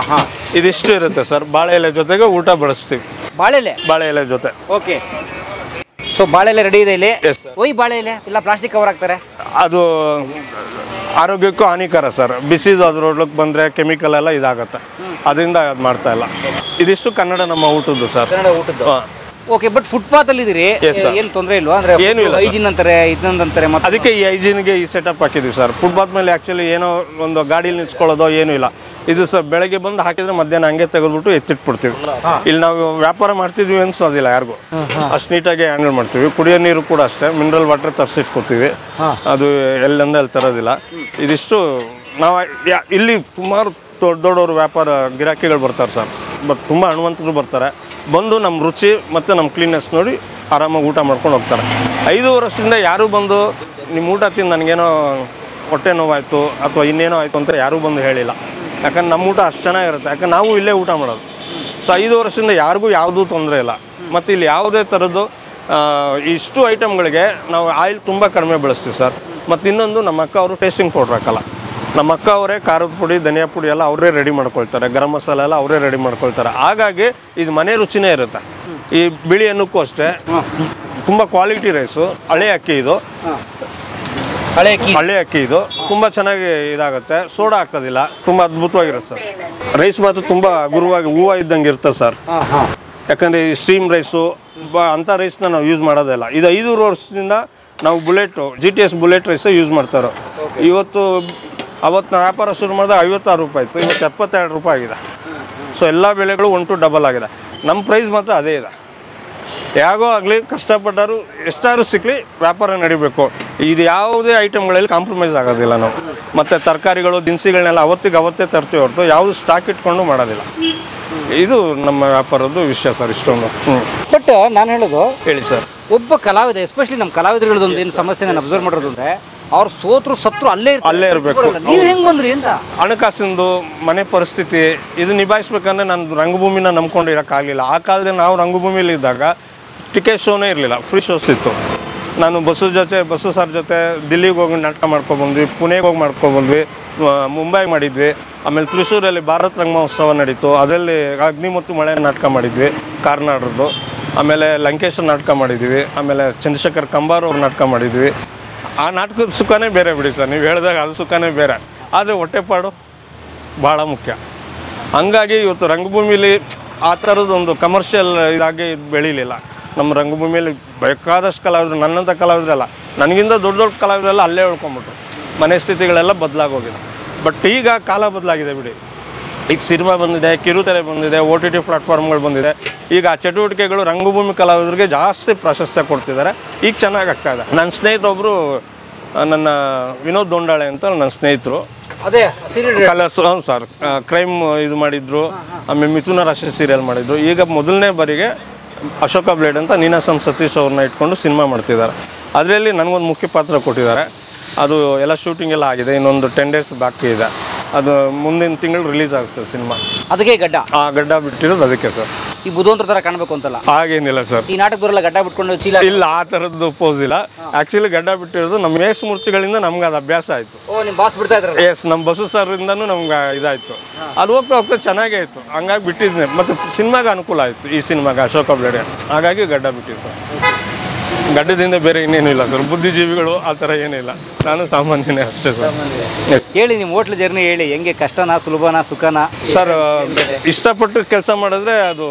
ಇದಿಷ್ಟು ಇರುತ್ತೆ ಸರ್. ಬಾಳೆ ಎಲೆ ಜೊತೆಗೆ ಊಟ ಬಡಿಸ್ತೀವಿ. ಬಾಳೆ ಎಲೆ ಜೊತೆ. ಓಕೆ. ಸೊ ಬಾಳೆ ಎಲೆ ರೆಡಿ ಇದೆ ಇಲ್ಲಿ. ಬಾಳೆ ಎಲೆ ಇಲ್ಲ, ಪ್ಲಾಸ್ಟಿಕ್ ಕವರ್ ಹಾಕ್ತಾರೆ. ಅದು ಆರೋಗ್ಯಕ್ಕೂ ಹಾನಿಕರ ಸರ್. ಬಿಸಿದು ಅದ್ರೊಳಗೆ ಬಂದ್ರೆ ಕೆಮಿಕಲ್ ಎಲ್ಲ ಇದಾಗತ್ತೆ, ಅದರಿಂದ ಅದು ಮಾಡ್ತಾ ಇಲ್ಲ. ಇದಿಷ್ಟು ಕನ್ನಡ ನಮ್ಮ ಊಟದ್ದು ಸರ್. ಓಕೆ, ಬಟ್ ಫುಟ್ಪಾತ್ ಅಲ್ಲಿ ಇದೀರಿ, ಏನು ತೊಂದರೆ ಇಲ್ವಾ? ಅಂದ್ರೆ ಏನೂ ಇಲ್ಲ ಹೈಜಿನ್ ಅಂತಾರೆ, ಇದನ್ನಂತಾರೆ, ಮತ್ತೆ ಅದಕ್ಕೆ ಈ ಹೈಜಿನ್ಗೆ ಈ ಸೆಟಪ್ ಹಾಕಿದ್ವಿ ಸರ್. ಫುಟ್ಪಾತ್ ಮೇಲೆ ಆ್ಯಕ್ಚುಲಿ ಏನೋ ಒಂದು ಗಾಡೀಲಿ ನಿಲ್ಸ್ಕೊಳ್ಳೋದೋ ಏನೂ ಇಲ್ಲ. ಇದು ಸರ್ ಬೆಳಗ್ಗೆ ಬಂದು ಹಾಕಿದ್ರೆ ಮಧ್ಯಾಹ್ನ ಹಂಗೆ ತೆಗೆದ್ಬಿಟ್ಟು ಎತ್ತಿಟ್ಬಿಡ್ತೀವಿ. ಇಲ್ಲಿ ನಾವು ವ್ಯಾಪಾರ ಮಾಡ್ತಿದ್ವಿ ಅನ್ಸೋದಿಲ್ಲ ಯಾರಿಗೂ, ಅಷ್ಟು ನೀಟಾಗಿ ಹ್ಯಾಂಡಲ್ ಮಾಡ್ತೀವಿ. ಕುಡಿಯೋ ನೀರು ಕೂಡ ಅಷ್ಟೇ ಮಿನರಲ್ ವಾಟರ್ ತರಿಸಿಟ್ಕೊತೀವಿ, ಅದು ಎಲ್ಲಂದ ಅಲ್ಲಿ ತರೋದಿಲ್ಲ. ಇದಿಷ್ಟು ನಾವು ಇಲ್ಲಿ ಸುಮಾರು ದೊಡ್ಡವರು ವ್ಯಾಪಾರ ಗಿರಾಕಿಗಳು ಬರ್ತಾರೆ ಸರ್, ತುಂಬ ಹಣವಂತರು ಬರ್ತಾರೆ. ಬಂದು ನಮ್ಮ ರುಚಿ ಮತ್ತು ನಮ್ಮ ಕ್ಲೀನ್ನೆಸ್ ನೋಡಿ ಆರಾಮಾಗಿ ಊಟ ಮಾಡ್ಕೊಂಡು ಹೋಗ್ತಾರೆ. 5 ವರ್ಷದಿಂದ ಯಾರೂ ಬಂದು ನಿಮ್ಮ ಊಟ ತಿಂದು ನನಗೇನೋ ಹೊಟ್ಟೆ ನೋವಾಯಿತು ಅಥವಾ ಇನ್ನೇನೋ ಆಯಿತು ಅಂತ ಯಾರೂ ಬಂದು ಹೇಳಿಲ್ಲ. ಯಾಕಂದ್ರೆ ನಮ್ಮ ಊಟ ಅಷ್ಟು ಚೆನ್ನಾಗಿರುತ್ತೆ, ಯಾಕಂದ್ರೆ ನಾವು ಇಲ್ಲೇ ಊಟ ಮಾಡೋದು. ಸೊ 5 ವರ್ಷದಿಂದ ಯಾರಿಗೂ ಯಾವುದೂ ತೊಂದರೆ ಇಲ್ಲ. ಮತ್ತು ಇಲ್ಲಿ ಯಾವುದೇ ಥರದ್ದು ಇಷ್ಟು ಐಟಮ್ಗಳಿಗೆ ನಾವು ಆಯಿಲ್ ತುಂಬ ಕಡಿಮೆ ಬಳಸ್ತೀವಿ ಸರ್. ಮತ್ತು ಇನ್ನೊಂದು, ನಮ್ಮ ಅಕ್ಕ ಅವರು ಟೇಸ್ಟಿಂಗ್ ಪೌಡ್ರ್ ಹಾಕಲ್ಲ. ನಮ್ಮ ಅಕ್ಕ ಅವರೇ ಖಾರದ ಪುಡಿ, ಧನಿಯಾ ಪುಡಿ ಎಲ್ಲ ಅವರೇ ರೆಡಿ ಮಾಡ್ಕೊಳ್ತಾರೆ, ಗರಂ ಮಸಾಲೆ ಎಲ್ಲ ಅವರೇ ರೆಡಿ ಮಾಡ್ಕೊಳ್ತಾರೆ. ಹಾಗಾಗಿ ಇದು ಮನೆ ರುಚಿನೇ ಇರುತ್ತೆ. ಈ ಬಿಳಿ ಅನ್ನಕ್ಕೂ ಅಷ್ಟೇ ತುಂಬ ಕ್ವಾಲಿಟಿ ರೈಸು, ಹಳೆ ಅಕ್ಕಿ ಇದು, ಹಳೆ ಅಕ್ಕಿ ಇದು ತುಂಬ ಚೆನ್ನಾಗಿ ಇದಾಗುತ್ತೆ. ಸೋಡಾ ಹಾಕೋದಿಲ್ಲ, ತುಂಬ ಅದ್ಭುತವಾಗಿರುತ್ತೆ ಸರ್. ರೈಸ್ ಮಾತ್ರ ತುಂಬ ಗುರುವಾಗಿ ಹೂವು ಇದ್ದಂಗೆ ಇರ್ತದೆ ಸರ್. ಯಾಕಂದರೆ ಈ ಸ್ಟೀಮ್ ರೈಸು ಅಂಥ ರೈಸ್ನ ನಾವು ಯೂಸ್ ಮಾಡೋದಿಲ್ಲ. ಇದು 5 ವರ್ಷದಿಂದ ನಾವು GTS ಬುಲೆಟ್ ರೈಸೇ ಯೂಸ್ ಮಾಡ್ತಾರೋ. ಅವತ್ತು ನಾವು ವ್ಯಾಪಾರ ಶುರು ಮಾಡಿದಾಗ 56 ರೂಪಾಯಿ ಇತ್ತು, ಇವತ್ತು 72 ರೂಪಾಯಿ ಆಗಿದೆ. ಸೊ ಎಲ್ಲ ಬೆಲೆಗಳು 1 to ಡಬಲ್ ಆಗಿದೆ. ನಮ್ಮ ಪ್ರೈಸ್ ಮಾತ್ರ ಅದೇ ಇದೆ. ಯಾಗೋ ಆಗಲಿ, ಕಷ್ಟಪಟ್ಟರು ಎಷ್ಟಾದ್ರೂ ಸಿಕ್ಕಲಿ ವ್ಯಾಪಾರ ನಡಿಬೇಕು. ಇದು ಯಾವುದೇ ಐಟಮ್ಗಳಲ್ಲಿ ಕಾಂಪ್ರಮೈಸ್ ಆಗೋದಿಲ್ಲ ನಾವು. ಮತ್ತು ತರಕಾರಿಗಳು, ದಿನಸಿಗಳನ್ನೆಲ್ಲ ಅವತ್ತೇ ತರ್ತೀವಿ ಹೊರತು ಯಾವುದು ಸ್ಟಾಕ್ ಇಟ್ಕೊಂಡು ಮಾಡೋದಿಲ್ಲ. ಇದು ನಮ್ಮ ವ್ಯಾಪಾರದ್ದು ವಿಷಯ ಸರ್. ಇಷ್ಟೊಂದು. ಬಟ್ ನಾನು ಹೇಳೋದು, ಹೇಳಿ ಸರ್. ಒಬ್ಬ ಕಲಾವಿದ, ಎಸ್ಪೆಷಲಿ ನಮ್ಮ ಕಲಾವಿದರಗಳದೊಂದು ಏನು ಸಮಸ್ಯೆ ನಾನು ಅಬ್ಸರ್ವ್ ಮಾಡೋದು ಅಂದರೆ, ಅವ್ರು ಸತ್ರು ಅಲ್ಲೇ ಇರಬೇಕು. ನೀವು ಹೆಂಗೆ ಬಂದ್ರಿ ಅಂತ? ಹಣಕಾಸಿಂದು ಮನೆ ಪರಿಸ್ಥಿತಿ ಇದು ನಿಭಾಯಿಸ್ಬೇಕಂದ್ರೆ ನಾನು ರಂಗಭೂಮಿನ ನಂಬ್ಕೊಂಡು ಇರೋಕ್ಕಾಗಲಿಲ್ಲ. ಆ ಕಾಲದಲ್ಲಿ ನಾವು ರಂಗಭೂಮಿಲಿ ಇದ್ದಾಗ ಟಿಕೆಟ್ ಶೋನೇ ಇರಲಿಲ್ಲ, ಫ್ರೀ ಶೋಸ್ ಇತ್ತು. ನಾನು ಬಸ್ಸು ಸರ್ ಜೊತೆ ದಿಲ್ಲಿಗೆ ಹೋಗಿ ನಾಟಕ ಮಾಡ್ಕೊಬಂದ್ವಿ, ಪುಣೆಗೆ ಹೋಗಿ ಮಾಡ್ಕೊಬಂದ್ವಿ, ಮುಂಬೈಗೆ ಮಾಡಿದ್ವಿ. ಆಮೇಲೆ ತ್ರಿಶೂರಲ್ಲಿ ಭಾರತ್ ರಂಗ ಮಹೋತ್ಸವ ನಡೀತು, ಅದರಲ್ಲಿ ಅಗ್ನಿ ಮತ್ತು ಮಳೆ ನಾಟಕ ಮಾಡಿದ್ವಿ ಕಾರ್ನಾಡ್ರದ್ದು. ಆಮೇಲೆ ಲಂಕೇಶ್ವರ ನಾಟಕ ಮಾಡಿದ್ವಿ. ಆಮೇಲೆ ಚಂದ್ರಶೇಖರ್ ಕಂಬಾರ್ ಅವ್ರ ನಾಟಕ ಮಾಡಿದ್ವಿ. ಆ ನಾಟಕದ ಸುಖನೇ ಬೇರೆ ಬಿಡಿ ಸರ್, ನೀವು ಹೇಳಿದಾಗ ಅದು ಸುಖನೇ ಬೇರೆ. ಆದರೆ ಹೊಟ್ಟೆಪಾಡು ಭಾಳ ಮುಖ್ಯ. ಹಂಗಾಗಿ ಇವತ್ತು ರಂಗಭೂಮಿಲಿ ಆ ಥರದ್ದೊಂದು ಕಮರ್ಷಿಯಲ್ ಇದಾಗಿ ಬೆಳೀಲಿಲ್ಲ. ನಮ್ಮ ರಂಗಭೂಮಿಯಲ್ಲಿ ಬೇಕಾದಷ್ಟು ಕಲಾವಿದರು, ನನ್ನಂಥ ಕಲಾವಿದರಲ್ಲ, ನನಗಿಂತ ದೊಡ್ಡ ಕಲಾವಿದರೆಲ್ಲ ಅಲ್ಲೇ ಉಳ್ಕೊಂಬಿಟ್ರು. ಮನೆ ಸ್ಥಿತಿಗಳೆಲ್ಲ ಬದಲಾಗೋಗಿದೆ. ಬಟ್ ಈಗ ಕಾಲ ಬದಲಾಗಿದೆ ಬಿಡಿ. ಈಗ ಸಿನಿಮಾ ಬಂದಿದೆ, ಕಿರುತೆರೆ ಬಂದಿದೆ, OTT ಪ್ಲಾಟ್ಫಾರ್ಮ್ಗಳು ಬಂದಿದೆ. ಈಗ ಆ ಚಟುವಟಿಕೆಗಳು ರಂಗಭೂಮಿ ಕಲಾವಿದರಿಗೆ ಜಾಸ್ತಿ ಪ್ರಾಶಸ್ತ್ಯ ಕೊಡ್ತಿದ್ದಾರೆ. ಈಗ ಚೆನ್ನಾಗಿ ಆಗ್ತಾ ಇದೆ. ನನ್ನ ಸ್ನೇಹಿತರೊಬ್ಬರು, ನನ್ನ ವಿನೋದ್ ದೊಂಡಾಳೆ ಅಂತ ನನ್ನ ಸ್ನೇಹಿತರು, ಅದೇ ಕಲರ್ಸ್ ಸರ್ ಕ್ರೈಮ್ ಇದು ಮಾಡಿದ್ರು. ಆಮೇಲೆ ಮಿಥುನ ರಾಶಿ ಸೀರಿಯಲ್ ಮಾಡಿದ್ರು. ಈಗ ಮೊದಲನೇ ಬಾರಿಗೆ ಅಶೋಕ ಬ್ಲೇಡ್ ಅಂತ ನೀನಾಸಂ ಸತೀಶ್ ಅವ್ರನ್ನ ಇಟ್ಕೊಂಡು ಸಿನಿಮಾ ಮಾಡ್ತಿದ್ದಾರೆ. ಅದರಲ್ಲಿ ನನಗೊಂದು ಮುಖ್ಯ ಪಾತ್ರ ಕೊಟ್ಟಿದ್ದಾರೆ. ಅದು ಎಲ್ಲ ಶೂಟಿಂಗ್ ಎಲ್ಲ ಆಗಿದೆ, ಇನ್ನೊಂದು 10 days ಬಾಕಿ ಇದೆ. ಅದು ಮುಂದಿನ ತಿಂಗಳು ರಿಲೀಸ್ ಆಗ್ತದೆ ಸಿನಿಮಾ. ಅದಕ್ಕೆ ಗಡ್ಡ ಬಿಟ್ಟಿರೋದು ಅದಕ್ಕೆ ಸರ್. ಈ ಬುಧವಂತರ ಥರ ಕಾಣಬೇಕು ಅಂತಲ್ಲ, ಹಾಗೇನಿಲ್ಲ ಸರ್. ಈ ನಾಟಕದವರೆಲ್ಲ ಗಡ್ಡ ಬಿಟ್ಕೊಂಡು ಚೀಲ ಇಲ್ಲ, ಆ ಥರದ್ದು ಪೋಸ್ ಇಲ್ಲ. ಆ್ಯಕ್ಚುಲಿ ಗಡ್ಡ ಬಿಟ್ಟಿರೋದು ನಮ್ಮ ಯೇಸು ಮೂರ್ತಿಗಳಿಂದ ನಮ್ಗೆ ಅದು ಅಭ್ಯಾಸ ಆಯಿತು. ನಿಮ್ಮ ಬಾಸ್ ಬಿಡ್ತಾ ಇದ್ದಾರೆ? ಎಸ್, ನಮ್ಮ ಬಸು ಸರ್ರಿಂದನೂ ನಮ್ಗೆ ಇದಾಯಿತು. ಅದು ಹೋಗ್ತಾ ಚೆನ್ನಾಗೇ ಇತ್ತು. ಹಂಗಾಗಿ ಬಿಟ್ಟಿದ್ದೆ. ಮತ್ತು ಸಿನಿಮಾಗೆ ಅನುಕೂಲ ಆಯಿತು, ಈ ಸಿನಿಮಾಗೆ ಅಶೋಕ ಬ್ಲೇಡ್. ಹಾಗಾಗಿ ಗಡ್ಡ ಬಿಟ್ಟಿದ್ದು ಸರ್. ಗಡ್ಡದಿಂದ ಬೇರೆ ಇನ್ನೇನು ಇಲ್ಲ ಸರ್. ಬುದ್ಧಿಜೀವಿಗಳು ಆ ಥರ ಏನಿಲ್ಲ, ನಾನು ಸಾಮಾನ್ಯನೇ ಅಷ್ಟೇ ಸರ್. ಹೇಳಿ, ನಿಮ್ಮ ಹೋಟ್ಲ್ ಜರ್ನಿ ಹೇಳಿ, ಹೆಂಗೆ? ಕಷ್ಟನಾ, ಸುಲಭನಾ, ಸುಖನಾ? ಸರ್, ಇಷ್ಟಪಟ್ಟು ಕೆಲಸ ಮಾಡಿದ್ರೆ ಅದು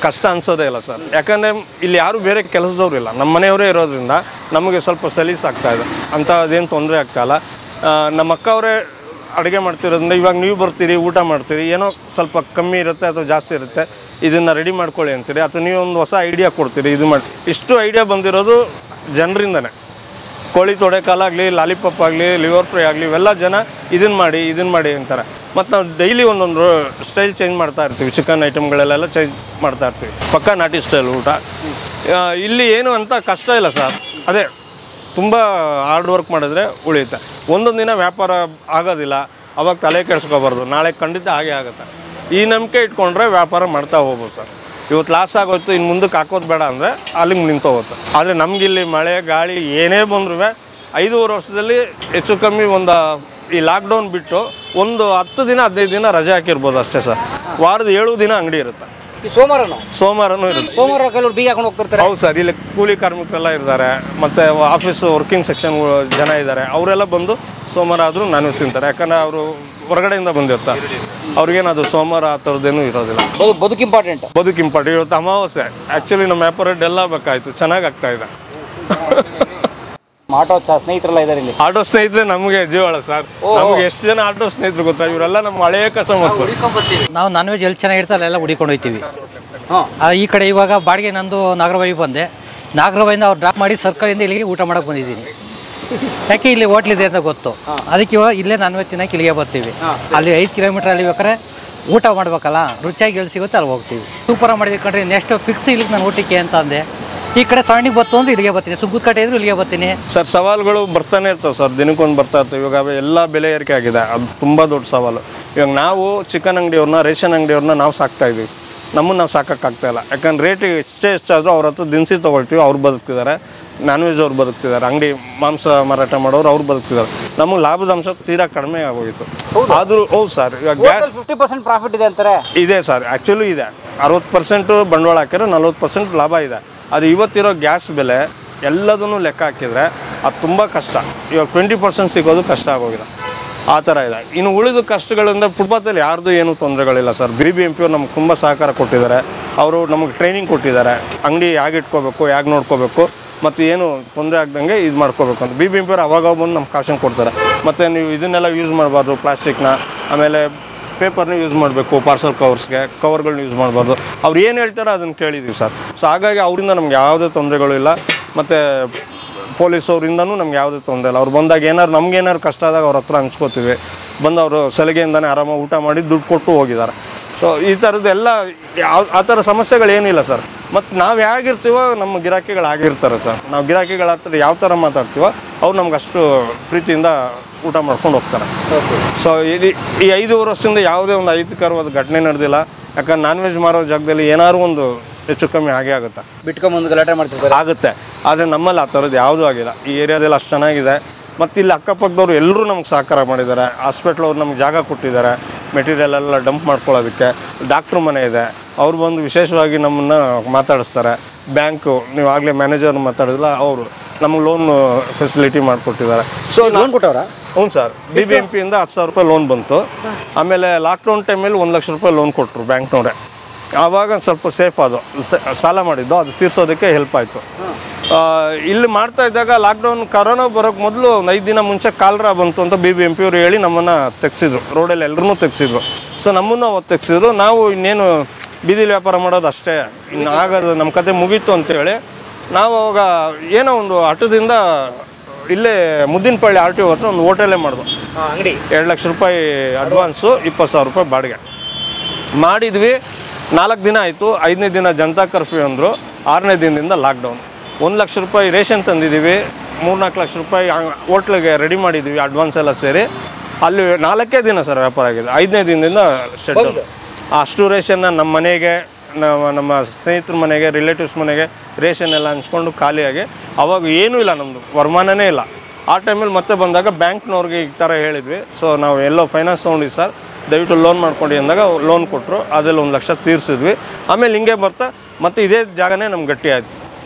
ಕಷ್ಟ ಅನ್ಸೋದೇ ಇಲ್ಲ ಸರ್. ಯಾಕಂದರೆ ಇಲ್ಲಿ ಯಾರು ಬೇರೆ ಕೆಲಸದವ್ರು ಇಲ್ಲ, ನಮ್ಮ ಮನೆಯವರೇ ಇರೋದ್ರಿಂದ ನಮಗೆ ಸ್ವಲ್ಪ ಸಲೀಸಾಗ್ತಾ ಇದೆ, ಅಂಥದ್ದೇನು ತೊಂದರೆ ಆಗ್ತಾಯಿಲ್ಲ. ನಮ್ಮ ಅಕ್ಕ ಅವರೇ ಅಡುಗೆ ಮಾಡ್ತಿರೋದ್ರಿಂದ ಇವಾಗ ನೀವು ಬರ್ತೀರಿ, ಊಟ ಮಾಡ್ತೀರಿ, ಏನೋ ಸ್ವಲ್ಪ ಕಮ್ಮಿ ಇರುತ್ತೆ ಅಥವಾ ಜಾಸ್ತಿ ಇರುತ್ತೆ, ಇದನ್ನು ರೆಡಿ ಮಾಡ್ಕೊಳ್ಳಿ ಅಂತೀರಿ, ಅಥವಾ ನೀವೊಂದು ಹೊಸ ಐಡಿಯಾ ಕೊಡ್ತೀರಿ, ಇದು ಮಾಡಿ. ಇಷ್ಟು ಐಡಿಯಾ ಬಂದಿರೋದು ಜನರಿಂದನೇ. ಕೋಳಿ ತೊಡೆಕಾಲಾಗಲಿ, ಲಾಲಿಪಾಪ್ ಆಗಲಿ, ಲಿವರ್ ಫ್ರೈ ಆಗಲಿ, ಇವೆಲ್ಲ ಜನ ಇದನ್ನು ಮಾಡಿ ಅಂತಾರೆ. ಮತ್ತು ನಾವು ಡೈಲಿ ಒಂದೊಂದು ಸ್ಟೈಲ್ ಚೇಂಜ್ ಮಾಡ್ತಾ ಇರ್ತೀವಿ. ಚಿಕನ್ ಐಟಮ್ಗಳಲ್ಲೆಲ್ಲ ಚೇಂಜ್ ಮಾಡ್ತಾ ಇರ್ತೀವಿ. ಪಕ್ಕಾ ನಾಟಿ ಸ್ಟೈಲ್ ಊಟ. ಇಲ್ಲಿ ಏನು ಅಂತ ಕಷ್ಟ ಇಲ್ಲ ಸರ್. ಅದೇ ತುಂಬ ಹಾರ್ಡ್ ವರ್ಕ್ ಮಾಡಿದ್ರೆ ಉಳಿಯುತ್ತೆ. ಒಂದೊಂದು ದಿನ ವ್ಯಾಪಾರ ಆಗೋದಿಲ್ಲ, ಅವಾಗ ತಲೆ ಕೆಡಿಸ್ಕೋಬಾರ್ದು, ನಾಳೆ ಖಂಡಿತ ಹಾಗೆ ಆಗುತ್ತೆ. ಈ ನಂಬಿಕೆ ಇಟ್ಕೊಂಡ್ರೆ ವ್ಯಾಪಾರ ಮಾಡ್ತಾ ಹೋಗ್ಬೋದು ಸರ್. ಇವತ್ತು ಲಾಸ್ ಆಗೋಯ್ತು, ಇನ್ನು ಮುಂದಕ್ಕೆ ಹಾಕೋದು ಬೇಡ ಅಂದರೆ ಅಲ್ಲಿಗೆ ನಿಂತೋಗುತ್ತೆ. ಆದರೆ ನಮಗಿಲ್ಲಿ ಮಳೆ ಗಾಳಿ ಏನೇ ಬಂದ್ರೂ 5 ವರ್ಷದಲ್ಲಿ ಹೆಚ್ಚು ಕಮ್ಮಿ ಈ ಲಾಕ್ಡೌನ್ ಬಿಟ್ಟು ಒಂದು 10 ದಿನ 15 ದಿನ ರಜೆ ಹಾಕಿರ್ಬೋದು ಅಷ್ಟೇ ಸರ್. ವಾರದ 7 ದಿನ ಅಂಗಡಿ ಇರುತ್ತೆ. ಸೋಮವಾರನೂ ಇರುತ್ತೆ. ಸೋಮವಾರ ಕೆಲವರು ಬೀಗ ಹಾಕೊಂಡು ಹೋಗ್ತಿರ್ತಾರೆ. ಹೌದು ಸರ್. ಇಲ್ಲಿ ಕೂಲಿ ಕಾರ್ಮಿಕರೆಲ್ಲ ಇದ್ದಾರೆ, ಮತ್ತು ಆಫೀಸ್ ವರ್ಕಿಂಗ್ ಸೆಕ್ಷನ್ ಜನ ಇದ್ದಾರೆ. ಅವರೆಲ್ಲ ಬಂದು ಸೋಮವಾರ ಆದರೂ ನಾನ್ ವೆಜ್ ತಿಂತಾರೆ. ಯಾಕಂದರೆ ಅವರು ಹೊರಗಡೆಯಿಂದ ಬಂದಿರ್ತಾರೆ, ಅವ್ರಿಗೇನದು ಸೋಮವಾರ ಆ ಥರದ್ದೇನೂ ಇರೋದಿಲ್ಲ. ಬದುಕು ಇಂಪಾರ್ಟೆಂಟ್. ಬದುಕು ಇಂಪಾರ್ಟೆಂಟ್. ಇವತ್ತು ಅಮಾವಾಸ್ಯೆ, ಆ್ಯಕ್ಚುಲಿ ನಮ್ಮ ವ್ಯಾಪಾರ ಡೆವಲಪ್ ಬೇಕಾಯಿತು, ಚೆನ್ನಾಗಿ ಆಗ್ತಾ ಇದೆ. ಆಟೋ ಸ್ನೇಹಿತರೆಲ್ಲ ಇದ್ದಾರೆ ಇಲ್ಲಿ. ಆಟೋ ಸ್ನೇಹಿತರೆ ನಮಗೆ ಜೀವಾಳ ಸರ್. ನಮಗೆ ಎಷ್ಟು ಜನ ಆಟೋ ಸ್ನೇಹಿತರು ಗೊತ್ತಾ, ಇವರೆಲ್ಲ ನಮ್ಮ ಹಳೆಯ ಕಸ್ಟಮರ್ಸ್. ನಾವು ನಾನ್ ವೆಜ್ ಎಲ್ಲಿ ಚೆನ್ನಾಗಿರುತ್ತೆ ಅಲ್ಲೆಲ್ಲ ಹುಡಿಕೊಂಡು ಹೋಗ್ತೀವಿ. ಈ ಕಡೆ ಇವಾಗ ಬಾಡಿಗೆ ನಂದು ನಾಗರಬಾವಿ ಬಂದೆ, ನಾಗರಬಾವಿಯಿಂದ ಅವ್ರು ಡ್ರಾಪ್ ಮಾಡಿ ಸರ್ಕಲಿಂದ ಇಲ್ಲಿಗೆ ಊಟ ಮಾಡೋಕೆ ಬಂದಿದ್ದೀನಿ. ಯಾಕೆ ಇಲ್ಲಿ ಹೋಟ್ಲಿದೆ ಅಂತ ಗೊತ್ತು, ಅದಕ್ಕೆ ಇವಾಗ ಇಲ್ಲೇ ನಾನ್ ವೆಜ್ ತಿನ್ನೋಕೆ ಇಲ್ಲಿಗೆ ಬರ್ತೀವಿ. ಅಲ್ಲಿ 5 ಕಿಲೋಮೀಟ್ರ್ ಅಲ್ಲಿ ಬೇಕಾದ್ರೆ ಊಟ ಮಾಡ್ಬೇಕಲ್ಲ, ರುಚಿಯಾಗಿ ಎಲ್ಲಿ ಸಿಗುತ್ತೆ ಅಲ್ಲಿ ಹೋಗ್ತೀವಿ. ಸೂಪರಾಗಿ ಮಾಡಿದ್ವಿ ಕಣ್ರಿ, ನೆಕ್ಸ್ಟ್ ಫಿಕ್ಸ್ ಇಲ್ಲಿಗೆ ನಾನು ಊಟಕ್ಕೆ ಅಂತ ಅಂದೆ. ಈ ಕಡೆ ಸವಣಿಗೆ ಬತ್ತು ಅಂದ್ರೆ ಇಲ್ಲಿಗೆ ಬರ್ತೀನಿ, ಸುಗ್ಗುದಕಟ್ಟೆ ಇದ್ರು ಇಲ್ಲಿಗೆ ಬರ್ತೀನಿ. ಸರ್ ಸವಾಲುಗಳು ಬರ್ತಾನೆ ಇರ್ತವೆ ಸರ್, ದಿನಕ್ಕೊಂದು ಬರ್ತಾ ಇರ್ತವೆ. ಇವಾಗ ಎಲ್ಲ ಬೆಲೆ ಏರಿಕೆ ಆಗಿದೆ, ಅದು ತುಂಬ ದೊಡ್ಡ ಸವಾಲು. ಇವಾಗ ನಾವು ಚಿಕನ್ ಅಂಗಡಿಯವ್ರನ್ನ, ರೇಷನ್ ಅಂಗಡಿಯವ್ರನ್ನ ನಾವು ಸಾಕ್ತಾ ಇದ್ದೀವಿ, ನಮ್ಮನ್ನು ನಾವು ಸಾಕೋಕ್ಕಾಗ್ತಾಯಿಲ್ಲ. ಯಾಕಂದ್ರೆ ರೇಟಿಗೆ ಹೆಚ್ಚಾದರೂ ಅವ್ರ ಹತ್ರ ದಿನಸಿ ತೊಗೊಳ್ತೀವಿ, ಅವ್ರು ಬದುಕ್ತಿದ್ದಾರೆ. ನಾನ್ ವೆಜ್ ಅವ್ರು ಬದುಕ್ತಿದ್ದಾರೆ, ಅಂಗಡಿ ಮಾಂಸ ಮಾರಾಟ ಮಾಡೋರು ಅವ್ರು ಬದುಕ್ತಿದ್ದಾರೆ. ನಮಗೆ ಲಾಭದ ಅಂಶ ತೀರಾ ಕಡಿಮೆ ಆಗೋಗಿತ್ತು. ಆದರೂ ಹೌದು ಸರ್, ಇವಾಗ 50% ಪ್ರಾಫಿಟ್ ಇದೆ ಅಂತಾರೆ. ಇದೆ ಸರ್, ಆ್ಯಕ್ಚುಲಿ ಇದೆ. 60% ಬಂಡವಾಳ ಹಾಕಿದ್ರೆ 40% ಲಾಭ ಇದೆ. ಅದು ಇವತ್ತಿರೋ ಗ್ಯಾಸ್ ಬೆಲೆ ಎಲ್ಲದನ್ನು ಲೆಕ್ಕ ಹಾಕಿದರೆ ಅದು ತುಂಬ ಕಷ್ಟ. ಇವಾಗ 20% ಸಿಗೋದು ಕಷ್ಟ ಆಗೋಗಿದೆ, ಆ ಥರ ಇದೆ. ಇನ್ನು ಉಳಿದ ಕಷ್ಟಗಳಿಂದ ಫುಟ್ಪಾತಲ್ಲಿ ಯಾರ್ದು ಏನೂ ತೊಂದರೆಗಳಿಲ್ಲ ಸರ್. BBMP ಅವ್ರು ನಮ್ಗೆ ತುಂಬ ಸಹಕಾರ ಕೊಟ್ಟಿದ್ದಾರೆ. ಅವರು ನಮಗೆ ಟ್ರೈನಿಂಗ್ ಕೊಟ್ಟಿದ್ದಾರೆ, ಅಂಗಡಿ ಹೇಗೆ ಇಟ್ಕೋಬೇಕು, ಹೇಗೆ ನೋಡ್ಕೋಬೇಕು, ಮತ್ತು ಏನು ತೊಂದರೆ ಆಗ್ದಂಗೆ ಇದು ಮಾಡ್ಕೋಬೇಕು ಅಂತ. BBMP ಅವ್ರು ಅವಾಗ ಬಂದು ನಮ್ಗೆ ಕಾಶನ್ ಕೊಡ್ತಾರೆ. ಮತ್ತು ನೀವು ಇದನ್ನೆಲ್ಲ ಯೂಸ್ ಮಾಡಬಾರ್ದು, ಪ್ಲಾಸ್ಟಿಕ್ನ, ಆಮೇಲೆ ಪೇಪರ್ನ ಯೂಸ್ ಮಾಡಬೇಕು, ಪಾರ್ಸಲ್ ಕವರ್ಗಳನ್ನ ಯೂಸ್ ಮಾಡಬಾರ್ದು. ಅವ್ರು ಏನು ಹೇಳ್ತಾರೋ ಅದನ್ನು ಕೇಳಿದ್ದೀವಿ ಸರ್. ಸೊ ಹಾಗಾಗಿ ಅವರಿಂದ ನಮ್ಗೆ ಯಾವುದೇ ತೊಂದರೆಗಳು ಇಲ್ಲ. ಮತ್ತು ಪೊಲೀಸವರಿಂದನೂ ನಮ್ಗೆ ಯಾವುದೇ ತೊಂದರೆ ಇಲ್ಲ. ಅವ್ರು ಬಂದಾಗ ನಮ್ಗೇನಾದ್ರು ಕಷ್ಟ ಆದಾಗ ಅವ್ರ ಹತ್ರ ಹಂಚ್ಕೋತೀವಿ. ಬಂದು ಅವರು ಸಲಿಗೆಯಿಂದನೇ ಆರಾಮಾಗಿ ಊಟ ಮಾಡಿ ದುಡ್ಡು ಕೊಟ್ಟು ಹೋಗಿದ್ದಾರೆ. ಸೊ ಈ ಥರದ್ದೆಲ್ಲ ಆ ಥರ ಸಮಸ್ಯೆಗಳೇನಿಲ್ಲ ಸರ್. ಮತ್ತು ನಾವು ಹೇಗಿರ್ತೀವೋ ನಮ್ಮ ಗಿರಾಕಿಗಳಾಗಿರ್ತಾರೆ ಸರ್. ನಾವು ಗಿರಾಕಿಗಳ ಹತ್ರ ಯಾವ ಥರ ಮಾತಾಡ್ತೀವೋ ಅವ್ರು ನಮ್ಗೆ ಅಷ್ಟು ಪ್ರೀತಿಯಿಂದ ಊಟ ಮಾಡ್ಕೊಂಡು ಹೋಗ್ತಾರೆ. ಸೊ ಈ 5 ವರ್ಷದಿಂದ ಯಾವುದೇ ಒಂದು ಅಹಿತಕರವಾದ ಘಟನೆ ನಡೆದಿಲ್ಲ. ಯಾಕಂದ್ರೆ ನಾನ್ ವೆಜ್ ಮಾರೋ ಜಾಗದಲ್ಲಿ ಏನಾದ್ರು ಒಂದು ಹೆಚ್ಚು ಕಮ್ಮಿ ಆಗೇ ಆಗುತ್ತೆ, ಬಿಟ್ಕೊಂಬಂದು ಗಲಾಟೆ ಮಾಡ್ತಿರ್ತಾರೆ ಆಗುತ್ತೆ. ಆದರೆ ನಮ್ಮಲ್ಲಿ ಆ ಥರದ್ದು ಯಾವುದೂ ಆಗಿಲ್ಲ. ಈ ಏರಿಯಾದಲ್ಲಿ ಅಷ್ಟು ಚೆನ್ನಾಗಿದೆ. ಮತ್ತು ಇಲ್ಲಿ ಅಕ್ಕಪಕ್ಕದವ್ರು ಎಲ್ಲರೂ ನಮ್ಗೆ ಸಹಕಾರ ಮಾಡಿದ್ದಾರೆ. ಹಾಸ್ಪಿಟ್ಲವ್ರು ನಮ್ಗೆ ಜಾಗ ಕೊಟ್ಟಿದ್ದಾರೆ, ಮೆಟೀರಿಯಲ್ ಎಲ್ಲ ಡಂಪ್ ಮಾಡ್ಕೊಳ್ಳೋದಕ್ಕೆ. ಡಾಕ್ಟ್ರು ಮನೆ ಇದೆ, ಅವ್ರು ಬಂದು ವಿಶೇಷವಾಗಿ ನಮ್ಮನ್ನು ಮಾತಾಡಿಸ್ತಾರೆ. ಬ್ಯಾಂಕು, ನೀವು ಆಗಲೇ ಮ್ಯಾನೇಜರ್ ಮಾತಾಡಿದ್ರಲ್ಲ, ಅವರು ನಮ್ಗೆ ಲೋನ್ ಫೆಸಿಲಿಟಿ ಮಾಡಿಕೊಟ್ಟಿದ್ದಾರೆ. ಸೊ ಲೋನ್ ಕೊಟ್ಟವ್ರಾ? ಹ್ಞೂ ಸರ್, BBMPಯಿಂದ 10,000 ರೂಪಾಯಿ ಲೋನ್ ಬಂತು. ಆಮೇಲೆ ಲಾಕ್ಡೌನ್ ಟೈಮಲ್ಲಿ 1 ಲಕ್ಷ ರೂಪಾಯಿ ಲೋನ್ ಕೊಟ್ಟರು ಬ್ಯಾಂಕ್ನವರೇ. ಆವಾಗ ಸ್ವಲ್ಪ ಸೇಫ್ ಅದು, ಸಾಲ ಮಾಡಿದ್ದು ಅದು ತೀರ್ಸೋದಕ್ಕೆ ಹೆಲ್ಪ್ ಆಯಿತು. ಇಲ್ಲಿ ಮಾಡ್ತಾ ಇದ್ದಾಗ ಲಾಕ್ಡೌನ್ ಕರೋನಾ ಬರೋಕ್ಕೆ ಮೊದಲು ಒಂದು 5 ದಿನ ಮುಂಚೆ ಕಾಲ್ರಾ ಬಂತು ಅಂತ BBMP ಅವರು ಹೇಳಿ ನಮ್ಮನ್ನು ತೆಗ್ಸಿದ್ರು, ರೋಡಲ್ಲಿ ಎಲ್ಲರೂ ತೆಗ್ಸಿದ್ರು. ಸೊ ನಮ್ಮನ್ನು ಅವತ್ತು ತೆಗ್ಸಿದ್ರು. ನಾವು ಇನ್ನೇನು ಬೀದಿಲಿ ವ್ಯಾಪಾರ ಮಾಡೋದು ಅಷ್ಟೇ, ಇನ್ನು ಆಗೋದು ನಮ್ಮ ಕತೆ ಮುಗೀತು ಅಂತೇಳಿ ನಾವು ಅವಾಗ ಏನೋ ಒಂದು ಹಠದಿಂದ ಇಲ್ಲೇ ಮುದ್ದಿನಪಳ್ಳಿ RTO ಹತ್ರ ಒಂದು ಹೋಟೆಲೇ ಮಾಡಿದ್ವು. ಅಂಗಡಿ 2 ಲಕ್ಷ ರೂಪಾಯಿ ಅಡ್ವಾನ್ಸು, 20,000 ರೂಪಾಯಿ ಬಾಡಿಗೆ ಮಾಡಿದ್ವಿ. 4 ದಿನ ಆಯಿತು. 5ನೇ ದಿನ ಜನತಾ ಕರ್ಫ್ಯೂ ಅಂದರು. 6ನೇ ದಿನದಿಂದ ಲಾಕ್ಡೌನ್. 1 ಲಕ್ಷ ರೂಪಾಯಿ ರೇಷನ್ ತಂದಿದ್ದೀವಿ, 3-4 ಲಕ್ಷ ರೂಪಾಯಿ ಹೋಟ್ಲಿಗೆ ರೆಡಿ ಮಾಡಿದ್ದೀವಿ, ಅಡ್ವಾನ್ಸ್ ಎಲ್ಲ ಸೇರಿ. ಅಲ್ಲಿ 4ನೇ ದಿನ ಸರ್ ವ್ಯಾಪಾರ ಆಗಿದೆ. 5ನೇ ದಿನದಿಂದ ಶೆಡ್. ಅಷ್ಟು ರೇಷನ್ನ ನಮ್ಮ ಮನೆಗೆ, ನಮ್ಮ ಸ್ನೇಹಿತರ ಮನೆಗೆ, ರಿಲೇಟಿವ್ಸ್ ಮನೆಗೆ ರೇಷನ್ ಎಲ್ಲ ಹಂಚ್ಕೊಂಡು ಖಾಲಿಯಾಗಿ ಅವಾಗ ಏನೂ ಇಲ್ಲ, ನಮ್ಮದು ವರಮಾನನೇ ಇಲ್ಲ. ಆ ಟೈಮಲ್ಲಿ ಮತ್ತೆ ಬಂದಾಗ ಬ್ಯಾಂಕ್ನವ್ರಿಗೆ ಈ ಥರ ಹೇಳಿದ್ವಿ. ಸೊ ನಾವು ಎಲ್ಲೋ ಫೈನಾನ್ಸ್ ತೊಗೊಂಡಿವಿ ಸರ್, ದಯವಿಟ್ಟು ಲೋನ್ ಮಾಡ್ಕೊಂಡು ಅಂದಾಗ ಲೋನ್ ಕೊಟ್ಟರು. ಅದರಲ್ಲಿ 1 ಲಕ್ಷ ತೀರಿಸಿದ್ವಿ. ಆಮೇಲೆ ಹಿಂಗೆ ಬರ್ತಾ ಮತ್ತೆ ಇದೇ ಜಾಗನೇ ನಮ್ಗೆ ಗಟ್ಟಿ ಆಯಿತು.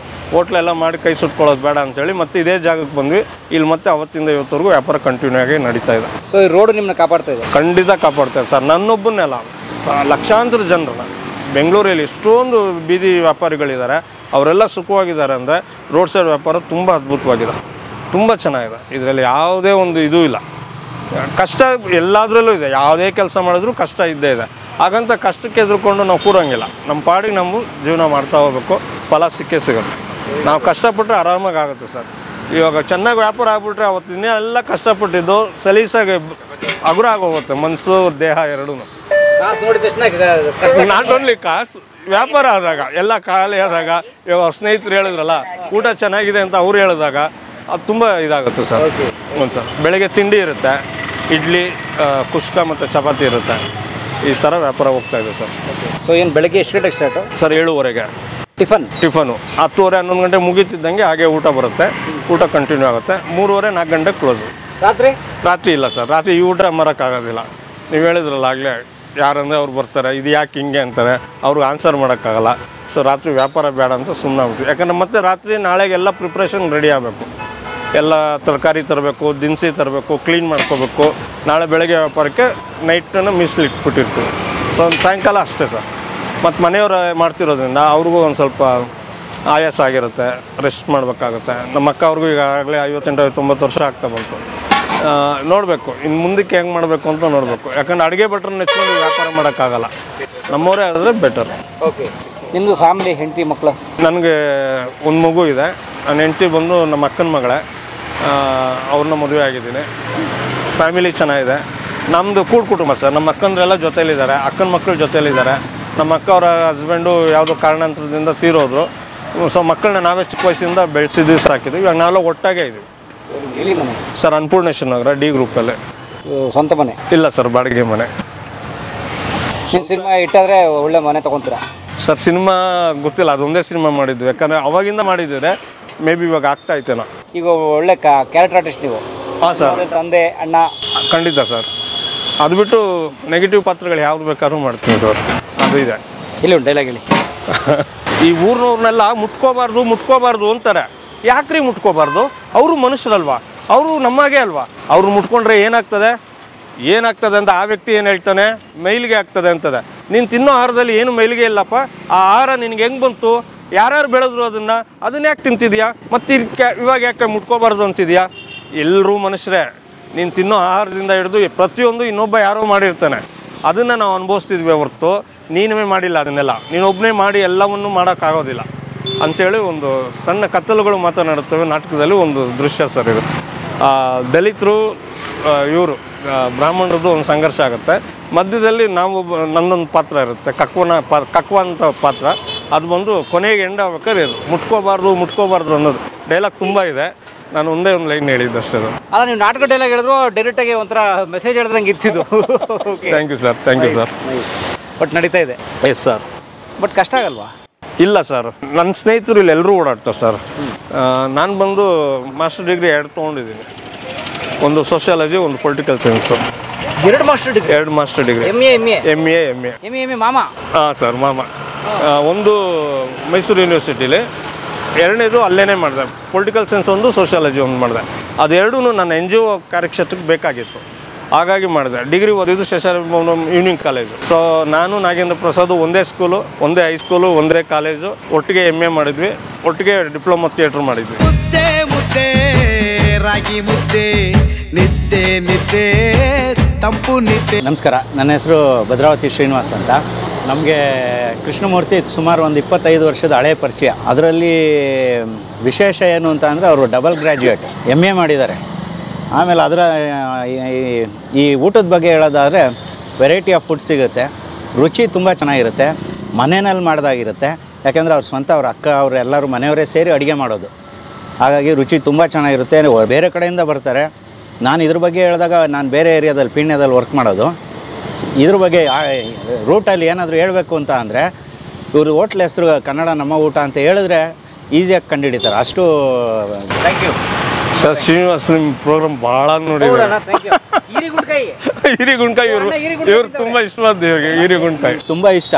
ಹೋಟ್ಲೆಲ್ಲ ಮಾಡಿ ಕೈ ಸುಟ್ಕೊಳ್ಳೋದು ಬೇಡ ಅಂತೇಳಿ ಮತ್ತೆ ಇದೇ ಜಾಗಕ್ಕೆ ಬಂದ್ವಿ. ಇಲ್ಲಿ ಮತ್ತೆ ಅವತ್ತಿಂದ ಇವತ್ತವರೆಗೂ ವ್ಯಾಪಾರ ಕಂಟಿನ್ಯೂ ಆಗಿ ನಡೀತಾ ಇದೆ. ಸೊ ಈ ರೋಡ್ ನಿಮ್ಮನ್ನ ಕಾಪಾಡ್ತಾ ಇದೆ? ಖಂಡಿತ ಕಾಪಾಡ್ತಾ ಇದೆ ಸರ್. ನನ್ನೊಬ್ಬನ್ನೆಲ್ಲ ಲಕ್ಷಾಂತರ ಜನರನ್ನ ಬೆಂಗಳೂರಲ್ಲಿ ಎಷ್ಟೊಂದು ಬೀದಿ ವ್ಯಾಪಾರಿಗಳಿದ್ದಾರೆ, ಅವರೆಲ್ಲ ಸುಖವಾಗಿದ್ದಾರೆ. ಅಂದರೆ ರೋಡ್ ಸೈಡ್ ವ್ಯಾಪಾರ ತುಂಬ ಅದ್ಭುತವಾಗಿದೆ, ತುಂಬ ಚೆನ್ನಾಗಿದೆ. ಇದರಲ್ಲಿ ಯಾವುದೇ ಒಂದು ಇದೂ ಇಲ್ಲ. ಕಷ್ಟ ಎಲ್ಲದರಲ್ಲೂ ಇದೆ, ಯಾವುದೇ ಕೆಲಸ ಮಾಡಿದ್ರೂ ಕಷ್ಟ ಇದ್ದೇ ಇದೆ. ಹಾಗಂತ ಕಷ್ಟಕ್ಕೆ ಎದುರ್ಕೊಂಡು ನಾವು ಕೂರಂಗಿಲ್ಲ. ನಮ್ಮ ಪಾಡಿಗೆ ನಾವು ಜೀವನ ಮಾಡ್ತಾ ಹೋಗ್ಬೇಕು, ಫಲ ಸಿಕ್ಕೇ ಸಿಗುತ್ತೆ. ನಾವು ಕಷ್ಟಪಟ್ಟರೆ ಆರಾಮಾಗಿ ಆಗುತ್ತೆ ಸರ್. ಇವಾಗ ಚೆನ್ನಾಗಿ ವ್ಯಾಪಾರ ಆಗ್ಬಿಟ್ರೆ ಅವತ್ತಿನ ಎಲ್ಲ ಕಷ್ಟಪಟ್ಟಿದ್ದು ಸಲೀಸಾಗಿ ಹಗುರ ಆಗೋಗುತ್ತೆ, ಮನಸ್ಸು ದೇಹ ಎರಡೂ. ಕಾಸು ನೋಡಿದ ತಕ್ಷಣ ನಾಟ್ ಓನ್ಲಿ ಕಾಸು, ವ್ಯಾಪಾರ ಆದಾಗ ಎಲ್ಲ ಖಾಲಿ ಆದಾಗ, ಇವಾಗ ಸ್ನೇಹಿತರು ಹೇಳಿದ್ರಲ್ಲ ಊಟ ಚೆನ್ನಾಗಿದೆ ಅಂತ ಅವ್ರು ಹೇಳಿದಾಗ ಅದು ತುಂಬ ಇದಾಗುತ್ತೆ ಸರ್. ಹ್ಞೂ ಸರ್. ಬೆಳಗ್ಗೆ ತಿಂಡಿ ಇರುತ್ತೆ, ಇಡ್ಲಿ, ಕುಷ್ಕ ಮತ್ತು ಚಪಾತಿ ಇರುತ್ತೆ. ಈ ಥರ ವ್ಯಾಪಾರ ಹೋಗ್ತಾ ಇದೆ ಸರ್. ಸೊ ಏನು ಬೆಳಗ್ಗೆ ಎಷ್ಟು ಗಂಟೆಗೆ ಸ್ಟಾರ್ಟು ಸರ್? 7:30ಗೆ ಟಿಫನು. 10:30 11 ಗಂಟೆ ಮುಗೀತಿದ್ದಂಗೆ ಹಾಗೆ ಊಟ ಬರುತ್ತೆ. ಊಟ ಕಂಟಿನ್ಯೂ ಆಗುತ್ತೆ. 3:30 4 ಗಂಟೆಗೆ ಕ್ಲೋಸು. ರಾತ್ರಿ ಇಲ್ಲ ಸರ್, ರಾತ್ರಿ ಈ ಊಟ ಮರೋಕ್ಕಾಗೋದಿಲ್ಲ. ನೀವು ಹೇಳಿದ್ರಲ್ಲ ಆಗಲೇ, ಯಾರಂದರೆ ಅವ್ರು ಬರ್ತಾರೆ, ಇದು ಯಾಕೆ ಹಿಂಗೆ ಅಂತಾರೆ, ಅವ್ರಿಗೆ ಆನ್ಸರ್ ಮಾಡೋಕ್ಕಾಗಲ್ಲ. ಸೊ ರಾತ್ರಿ ವ್ಯಾಪಾರ ಬೇಡ ಅಂತ ಸುಮ್ಮನೆ ಆಗ್ಬಿಟ್ಟು, ಯಾಕಂದರೆ ಮತ್ತೆ ರಾತ್ರಿ ನಾಳೆಗೆಲ್ಲ ಪ್ರಿಪ್ರೇಷನ್ ರೆಡಿ ಆಗಬೇಕು. ಎಲ್ಲ ತರಕಾರಿ ತರಬೇಕು, ದಿನಸಿ ತರಬೇಕು, ಕ್ಲೀನ್ ಮಾಡ್ಕೋಬೇಕು. ನಾಳೆ ಬೆಳಗ್ಗೆ ವ್ಯಾಪಾರಕ್ಕೆ ನೈಟನ್ನು ಮೀಸಲಿಟ್ಬಿಟ್ಟಿರ್ತೀವಿ. ಸೊ ಒಂದು ಸಾಯಂಕಾಲ ಅಷ್ಟೇ ಸರ್. ಮತ್ತು ಮನೆಯವರು ಮಾಡ್ತಿರೋದ್ರಿಂದ ಅವ್ರಿಗೂ ಒಂದು ಸ್ವಲ್ಪ ಆಯಾಸ ಆಗಿರುತ್ತೆ, ರೆಸ್ಟ್ ಮಾಡಬೇಕಾಗುತ್ತೆ. ನಮ್ಮ ಅಕ್ಕ ಅವ್ರಿಗೂ ಈಗಾಗಲೇ 58-59 ವರ್ಷ ಆಗ್ತಾ ಬಂತು. ನೋಡಬೇಕು ಇನ್ನು ಮುಂದಕ್ಕೆ ಹೆಂಗೆ ಮಾಡಬೇಕು ಅಂತ ನೋಡಬೇಕು. ಯಾಕಂದ್ರೆ ಅಡುಗೆ ಭಟ್ರನ್ನ ನೆಚ್ಕೊಂಡು ವ್ಯಾಪಾರ ಮಾಡೋಕ್ಕಾಗಲ್ಲ. ನಮ್ಮವರೇ ಆದರೆ ಬೆಟರ್. ಓಕೆ, ನಿಮ್ಮದು ಫ್ಯಾಮಿಲಿ, ಹೆಂಡತಿ, ಮಕ್ಕಳು? ನನಗೆ ಒಂದು ಮಗು ಇದೆ. ನನ್ನ ಹೆಂಡತಿ ಬಂದು ನಮ್ಮ ಅಕ್ಕನ ಮಗಳೇ. ಅವ್ರನ್ನ ಮದುವೆ ಆಗಿದ್ದೀನಿ. ಫ್ಯಾಮಿಲಿ ಚೆನ್ನಾಗಿದೆ. ನಮ್ಮದು ಕೂಡು ಕುಟುಂಬ ಸರ್. ನಮ್ಮ ಅಕ್ಕಂದ್ರೆಲ್ಲ ಜೊತೆಯಲ್ಲಿದ್ದಾರೆ, ಅಕ್ಕನ ಮಕ್ಕಳು ಜೊತೆಯಲ್ಲಿದ್ದಾರೆ. ನಮ್ಮ ಅಕ್ಕ ಅವರ ಹಸ್ಬೆಂಡು ಯಾವುದೋ ಕಾರಣಾಂತರದಿಂದ ತೀರೋದ್ರು. ಸೊ ಮಕ್ಕಳನ್ನ ನಾವೇ ಚಿಕ್ಕ ವಯಸ್ಸಿಂದ ಬೆಳೆಸಿದ್ವಿ, ಸಾಕಿದ್ವಿ. ಇವಾಗ ನಾವೆಲ್ಲ ಒಟ್ಟಾಗೆ ಇದ್ದೀವಿ. ಎಲ್ಲಿ ಮನೆ ಸರ್? ಅನ್ನಪೂರ್ಣೇಶ್ವರ ನಗರ, ಡಿ ಗ್ರೂಪಲ್ಲಿ. ಸ್ವಂತ ಮನೆ ಇಲ್ಲ ಸರ್, ಬಾಡಿಗೆ ಮನೆ. ನಿಮ್ಮ ಸಿನಿಮಾ ಇಟ್ಟಾದರೆ ಒಳ್ಳೆ ಮನೆ ತೊಗೊತೀರಾ ಸರ್? ಸಿನಿಮಾ ಗೊತ್ತಿಲ್ಲ, ಅದೊಂದೇ ಸಿನಿಮಾ ಮಾಡಿದ್ವಿ. ಯಾಕಂದರೆ ಅವಾಗಿಂದ ಮಾಡಿದ್ದರೆ ಮೇ ಬಿ ಇವಾಗ ಆಗ್ತಾ ಇತ್ತೇನೋ. ಈಗ ಒಳ್ಳೆ ಕ್ಯಾರೆಕ್ಟರ್ ಆರ್ಟಿಸ್ಟ್ ನೀವು. ಹಾಂ ಸರ್. ತಂದೆ, ಅಣ್ಣ? ಖಂಡಿತ ಸರ್. ಅದು ಬಿಟ್ಟು ನೆಗೆಟಿವ್ ಪಾತ್ರಗಳು ಯಾವ್ದು ಬೇಕಾದ್ರೂ ಮಾಡ್ತೀನಿ ಸರ್. ಅದು ಇದೆ. ಇಲ್ಲಿ ಒಂದು ಡೈಲಾಗ್ ಹೇಳಿ. ಈ ಊರಿನವ್ರನ್ನೆಲ್ಲ ಮುಟ್ಕೋಬಾರ್ದು ಅಂತಾರೆ. ಯಾಕ್ರಿ ಮುಟ್ಕೋಬಾರ್ದು? ಅವರು ಮನುಷ್ಯರಲ್ವಾ? ಅವರು ನಮ್ಮಾಗೆ ಅಲ್ವಾ? ಅವ್ರು ಮುಟ್ಕೊಂಡ್ರೆ ಏನಾಗ್ತದೆ ಅಂತ ಆ ವ್ಯಕ್ತಿ ಏನು ಹೇಳ್ತಾನೆ? ಮೈಲಿಗೆ ಆಗ್ತದೆ ಅಂತದೆ. ನೀನು ತಿನ್ನೋ ಆಹಾರದಲ್ಲಿ ಏನು ಮೈಲಿಗೆ ಇಲ್ಲಪ್ಪ, ಆ ಆಹಾರ ನಿನಗೆ ಹೆಂಗೆ ಬಂತು? ಯಾರ್ಯಾರು ಬೆಳೆದ್ರು ಅದನ್ನ ಯಾಕೆ ತಿಂತಿದ್ಯಾ? ಮತ್ತು ಇವಾಗ ಯಾಕೆ ಮುಟ್ಕೋಬಾರ್ದು ಅಂತಿದ್ಯಾ? ಎಲ್ಲರೂ ಮನುಷ್ಯರೇ. ನೀನು ತಿನ್ನೋ ಆಹಾರದಿಂದ ಹಿಡಿದು ಪ್ರತಿಯೊಂದು ಇನ್ನೊಬ್ಬ ಯಾರೋ ಮಾಡಿರ್ತಾನೆ. ಅದನ್ನು ನಾವು ಅನುಭವಿಸ್ತಿದ್ವಿ ಹೊರತು ನೀನೇ ಮಾಡಿಲ್ಲ. ಅದನ್ನೆಲ್ಲ ನೀನೊಬ್ಬನೇ ಮಾಡಿ ಎಲ್ಲವನ್ನೂ ಮಾಡೋಕ್ಕಾಗೋದಿಲ್ಲ ಅಂಥೇಳಿ ಒಂದು ಸಣ್ಣ ಕತ್ತಲುಗಳು ಮಾತನಾಡುತ್ತವೆ ನಾಟಕದಲ್ಲಿ. ಒಂದು ದೃಶ್ಯ ಸರ್ ಇದು. ದಲಿತರು, ಇವರು ಬ್ರಾಹ್ಮಣರದ್ದು ಒಂದು ಸಂಘರ್ಷ ಆಗುತ್ತೆ. ಮಧ್ಯದಲ್ಲಿ ನನ್ನೊಂದು ಪಾತ್ರ ಇರುತ್ತೆ, ಕಕ್ವ ಅಂತ ಪಾತ್ರ. ಅದು ಬಂದು ಕೊನೆಗೆ ಎಂಡ್ ಆಗ್ಬೇಕಾದ್ರೆ ಇದು ಮುಟ್ಕೋಬಾರ್ದು ಅನ್ನೋದು ಡೈಲಾಗ್ ತುಂಬ ಇದೆ. ನಾನು ಒಂದೇ ಒಂದು ಲೈನ್ ಹೇಳಿದ್ದಷ್ಟೇ. ಅದು ಅಲ್ಲ, ನೀವು ನಾಟಕ ಡೈಲಾಗ್ ಹೇಳಿದ್ರು ಡೈರೆಕ್ಟಾಗಿ ಒಂಥರ ಮೆಸೇಜ್ ಹೇಳ್ದಂಗೆ ಇತ್ತಿದ್ದು. Thank you sir. ಬಟ್ ನಡೀತಾ ಇದೆ. Yes sir. ಬಟ್ ಕಷ್ಟ ಆಗಲ್ವಾ? ಇಲ್ಲ ಸರ್, ನನ್ನ ಸ್ನೇಹಿತರು ಇಲ್ಲಿ ಎಲ್ಲರೂ ಓಡಾಡ್ತಾರೆ ಸರ್. ನಾನು ಬಂದು ಮಾಸ್ಟರ್ ಡಿಗ್ರಿ 2 ತೊಗೊಂಡಿದ್ದೀನಿ. ಒಂದು ಸೋಷಿಯಾಲಜಿ, ಒಂದು political science. 2 master degree? 2 master degree. MA ಮಾಮ? ಹಾಂ ಸರ್, ಮಾಮ. ಒಂದು ಮೈಸೂರು ಯೂನಿವರ್ಸಿಟಿಲಿ, 2ನೇದು ಅಲ್ಲೇ ಮಾಡಿದೆ. ಪೊಲಿಟಿಕಲ್ ಸೈನ್ಸ್ ಒಂದು, ಸೋಷಿಯಾಲಜಿ ಒಂದು ಮಾಡಿದೆ. ಅದೆರಡೂ ನನ್ನ NGO ಕಾರ್ಯಕ್ಷೇತ್ರಕ್ಕೆ ಬೇಕಾಗಿತ್ತು, ಹಾಗಾಗಿ ಮಾಡಿದೆ. ಡಿಗ್ರಿ ಓದಿದ್ದು ಶೇಷಾದ್ರಿಪುರಂ ಈವ್ನಿಂಗ್ ಕಾಲೇಜು. ಸೊ ನಾನು ನಾಗೇಂದ್ರ ಪ್ರಸಾದ್ ಒಂದೇ ಸ್ಕೂಲು, ಒಂದೇ ಹೈಸ್ಕೂಲು, ಒಂದೇ ಕಾಲೇಜು. ಒಟ್ಟಿಗೆ MA ಮಾಡಿದ್ವಿ, ಒಟ್ಟಿಗೆ ಡಿಪ್ಲೊಮಾ ಥಿಯೇಟ್ರ್ ಮಾಡಿದ್ವಿ. ಮುದ್ದೆ ರಾಗಿ ಮುದ್ದೆ, ನಿದ್ದೆ ತಂಪು ನಿದ್ದೆ. ನಮಸ್ಕಾರ, ನನ್ನ ಹೆಸರು ಭದ್ರಾವತಿ ಶ್ರೀನಿವಾಸ್ ಅಂತ. ನಮಗೆ ಕೃಷ್ಣಮೂರ್ತಿ ಸುಮಾರು ಒಂದು 25 ವರ್ಷದ ಹಳೆಯ ಪರಿಚಯ. ಅದರಲ್ಲಿ ವಿಶೇಷ ಏನು ಅಂತ ಅಂದರೆ ಅವರು ಡಬಲ್ ಗ್ರ್ಯಾಜುಯೇಟ್, MA ಮಾಡಿದ್ದಾರೆ. ಆಮೇಲೆ ಅದರ ಈ ಊಟದ ಬಗ್ಗೆ ಹೇಳೋದಾದರೆ ವೆರೈಟಿ ಆಫ್ ಫುಡ್ ಸಿಗುತ್ತೆ, ರುಚಿ ತುಂಬ ಚೆನ್ನಾಗಿರುತ್ತೆ, ಮನೆಯಲ್ಲಿ ಮಾಡ್ದಾಗಿರುತ್ತೆ. ಯಾಕೆಂದರೆ ಅವ್ರ ಸ್ವಂತ ಅವ್ರ ಅಕ್ಕ ಅವರು ಎಲ್ಲರೂ ಮನೆಯವರೇ ಸೇರಿ ಅಡುಗೆ ಮಾಡೋದು. ಹಾಗಾಗಿ ರುಚಿ ತುಂಬ ಚೆನ್ನಾಗಿರುತ್ತೆ. ಬೇರೆ ಕಡೆಯಿಂದ ಬರ್ತಾರೆ. ನಾನು ಇದ್ರ ಬಗ್ಗೆ ಹೇಳಿದಾಗ ನಾನು ಬೇರೆ ಏರಿಯಾದಲ್ಲಿ ಪೀಣ್ಯದಲ್ಲಿ ವರ್ಕ್ ಮಾಡೋದು. ಇದ್ರ ಬಗ್ಗೆ ರೂಟಲ್ಲಿ ಏನಾದರೂ ಹೇಳಬೇಕು ಅಂತ ಅಂದರೆ ಇವರು ಹೋಟ್ಲ್ ಹೆಸರು ಕನ್ನಡ ನಮ್ಮ ಊಟ ಅಂತ ಹೇಳಿದ್ರೆ ಈಸಿಯಾಗಿ ಕಂಡುಹಿಡಿತಾರೆ. ಅಷ್ಟು ಥ್ಯಾಂಕ್ ಯು ಸರ್. ಶ್ರೀನಿವಾಸ್, ನಿಮ್ಮ ಪ್ರೋಗ್ರಾಮ್ ಭಾಳ ನೋಡಿದ್ದಾರೆ. ಹಿರಿಗುಂಡ್ಕಾಯಿ ಇವರು ತುಂಬ ಇಷ್ಟವಾದ ಹಿರಿಗುಂಡ್ಕಾಯಿ ತುಂಬ ಇಷ್ಟ.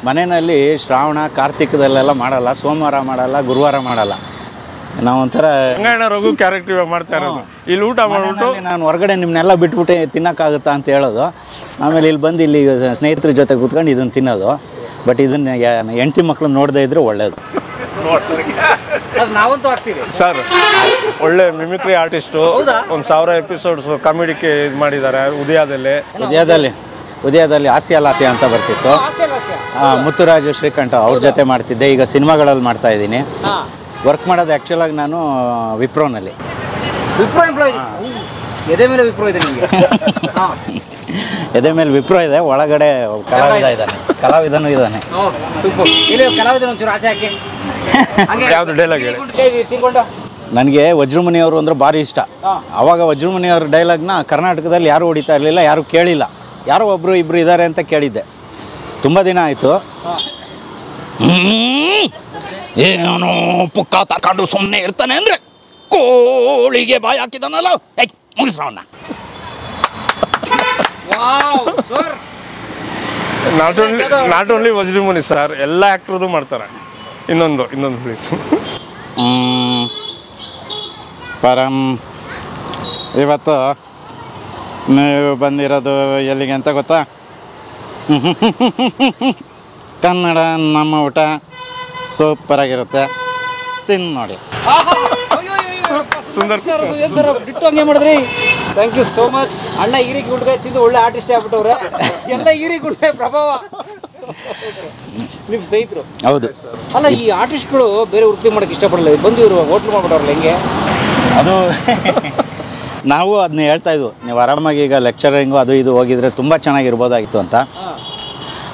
ಮನೆಯಲ್ಲಿ ಶ್ರಾವಣ ಕಾರ್ತಿಕದಲ್ಲೆಲ್ಲ ಮಾಡಲ್ಲ, ಸೋಮವಾರ ಮಾಡಲ್ಲ, ಗುರುವಾರ ಮಾಡಲ್ಲ. ನಾವೊಂಥರ ರಂಗಾಯಣ ರಘು ಕ್ಯಾರೆಕ್ಟರ್ ಮಾಡ್ತಾ ಇರೋದು. ಇಲ್ಲಿ ಊಟ ಮಾಡಿಬಿಟ್ಟು ನಾನು ಹೊರಗಡೆ ನಿಮ್ಮನ್ನೆಲ್ಲ ಬಿಟ್ಬಿಟ್ಟು ತಿನ್ನೋಕ್ಕಾಗುತ್ತಾ ಅಂತ ಹೇಳೋದು. ಆಮೇಲೆ ಇಲ್ಲಿ ಬಂದು ಇಲ್ಲಿ ಸ್ನೇಹಿತರ ಜೊತೆ ಕೂತ್ಕೊಂಡು ಇದನ್ನು ತಿನ್ನೋದು. ಬಟ್ ಇದನ್ನು ಹೆಂಡತಿ ಮಕ್ಕಳು ನೋಡದೇ ಇದ್ರೆ ಒಳ್ಳೇದು. ನಾವಂತೂ ಆಗ್ತೀವಿ ಸರ್. ಒಳ್ಳೆ ಮಿಮಿಕ್ರಿ ಆರ್ಟಿಸ್ಟು. 1000 ಎಪಿಸೋಡ್ಸ್ ಕಾಮಿಡಿಗೆ ಇದು ಮಾಡಿದ್ದಾರೆ. ಉದಯದಲ್ಲಿ ಹಾಸ್ಯ ಅಂತ ಬರ್ತಿತ್ತು. ಮುತ್ತುರಾಜು ಶ್ರೀಕಂಠ ಅವ್ರ ಜೊತೆ ಮಾಡ್ತಿದ್ದೆ. ಈಗ ಸಿನಿಮಾಗಳಲ್ಲಿ ಮಾಡ್ತಾ ಇದ್ದೀನಿ. ವರ್ಕ್ ಮಾಡೋದು ಆ್ಯಕ್ಚುಲಾಗಿ ನಾನು ವಿಪ್ರೋನಲ್ಲಿ. ಎದೆ ಮೇಲೆ ವಿಪ್ರೋ ಇದೆ ನಿಮಗೆ? ಎದೆ ಮೇಲೆ ವಿಪ್ರೋ ಇದೆ, ಒಳಗಡೆ ಕಲಾವಿದನೂ ಇದ್ದಾನೆ. ಕಲಾವಿದನ ಒಂಚೂರು ಆಚೆ ಹಾಕಿ. ಯಾವುದು ಡೈಲಾಗ್ ಹೇಳಿ? ನನಗೆ ವಜ್ರಮುನಿಯವರು ಅಂದರೆ ಭಾರಿ ಇಷ್ಟ. ಆವಾಗ ವಜ್ರಮುನಿಯವ್ರ ಡೈಲಾಗ್ನ ಕರ್ನಾಟಕದಲ್ಲಿ ಯಾರೂ ಹೊಡಿತಾ ಇರಲಿಲ್ಲ, ಯಾರೂ ಕೇಳಿಲ್ಲ. ಯಾರೋ ಒಬ್ಬರು ಇಬ್ಬರು ಇದ್ದಾರೆ ಅಂತ ಕೇಳಿದ್ದೆ. ತುಂಬ ದಿನ ಆಯಿತು. ಏನೋ ಪುಕ್ಕ ತಕೊಂಡು ಸುಮ್ಮನೆ ಇರ್ತಾನೆ ಅಂದರೆ ಕೋಳಿಗೆ ಬಾಯಿ ಹಾಕಿದಾನಲ್ಲ, ಮುಗಿಸ್ರವನ್ನ. ನಾಟ್ ಓನ್ಲಿ ವಜ್ರಮುನಿ ಸರ್, ಎಲ್ಲ ಆ್ಯಕ್ಟ್ರದ್ದು ಮಾಡ್ತಾರೆ. ಇನ್ನೊಂದು ಪ್ಲೀಸ್. ಪರಂ ಇವತ್ತು ನೀವು ಬಂದಿರೋದು ಎಲ್ಲಿಗೆ ಅಂತ ಗೊತ್ತಾ? ಕನ್ನಡ ನಮ್ಮ ಊಟ ಸೂಪರಾಗಿರುತ್ತೆ, ತಿಂದು ನೋಡಿ. ಹಂಗೆ ಮಾಡಿದ್ರಿ. Thank you so much. ಅಣ್ಣ ಈರಿ ಗುಂಡ್ಕಾಯಿ ತಿಂದು ಒಳ್ಳೆ ಆರ್ಟಿಸ್ಟೇ ಆಗ್ಬಿಟ್ಟವ್ರೆ. ಎಲ್ಲ ಈರಿ ಗುಂಡ್ಕಾಯಿ ಪ್ರಭಾವ ನಿಮ್ಮ ಸ್ನೇಹಿತರು. ಹೌದು. ಅಲ್ಲ, ಈ ಆರ್ಟಿಸ್ಟ್ಗಳು ಬೇರೆ ವೃತ್ತಿ ಮಾಡೋಕ್ಕೆ ಇಷ್ಟಪಡಲ್ಲ, ಬಂದು ಇವರು ಹೋಟ್ಲು ಮಾಡ್ಬಿಟ್ಟವ್ರಲ್ಲ, ಹೆಂಗೆ ಅದು ನಾವು ಅದನ್ನ ಹೇಳ್ತಾ ಇದ್ವು, ನೀವು ಆರಾಮಾಗಿ ಈಗ ಲೆಕ್ಚರಿಂಗು ಅದು ಇದು ಹೋಗಿದ್ರೆ ತುಂಬ ಚೆನ್ನಾಗಿರ್ಬೋದಾಗಿತ್ತು ಅಂತ.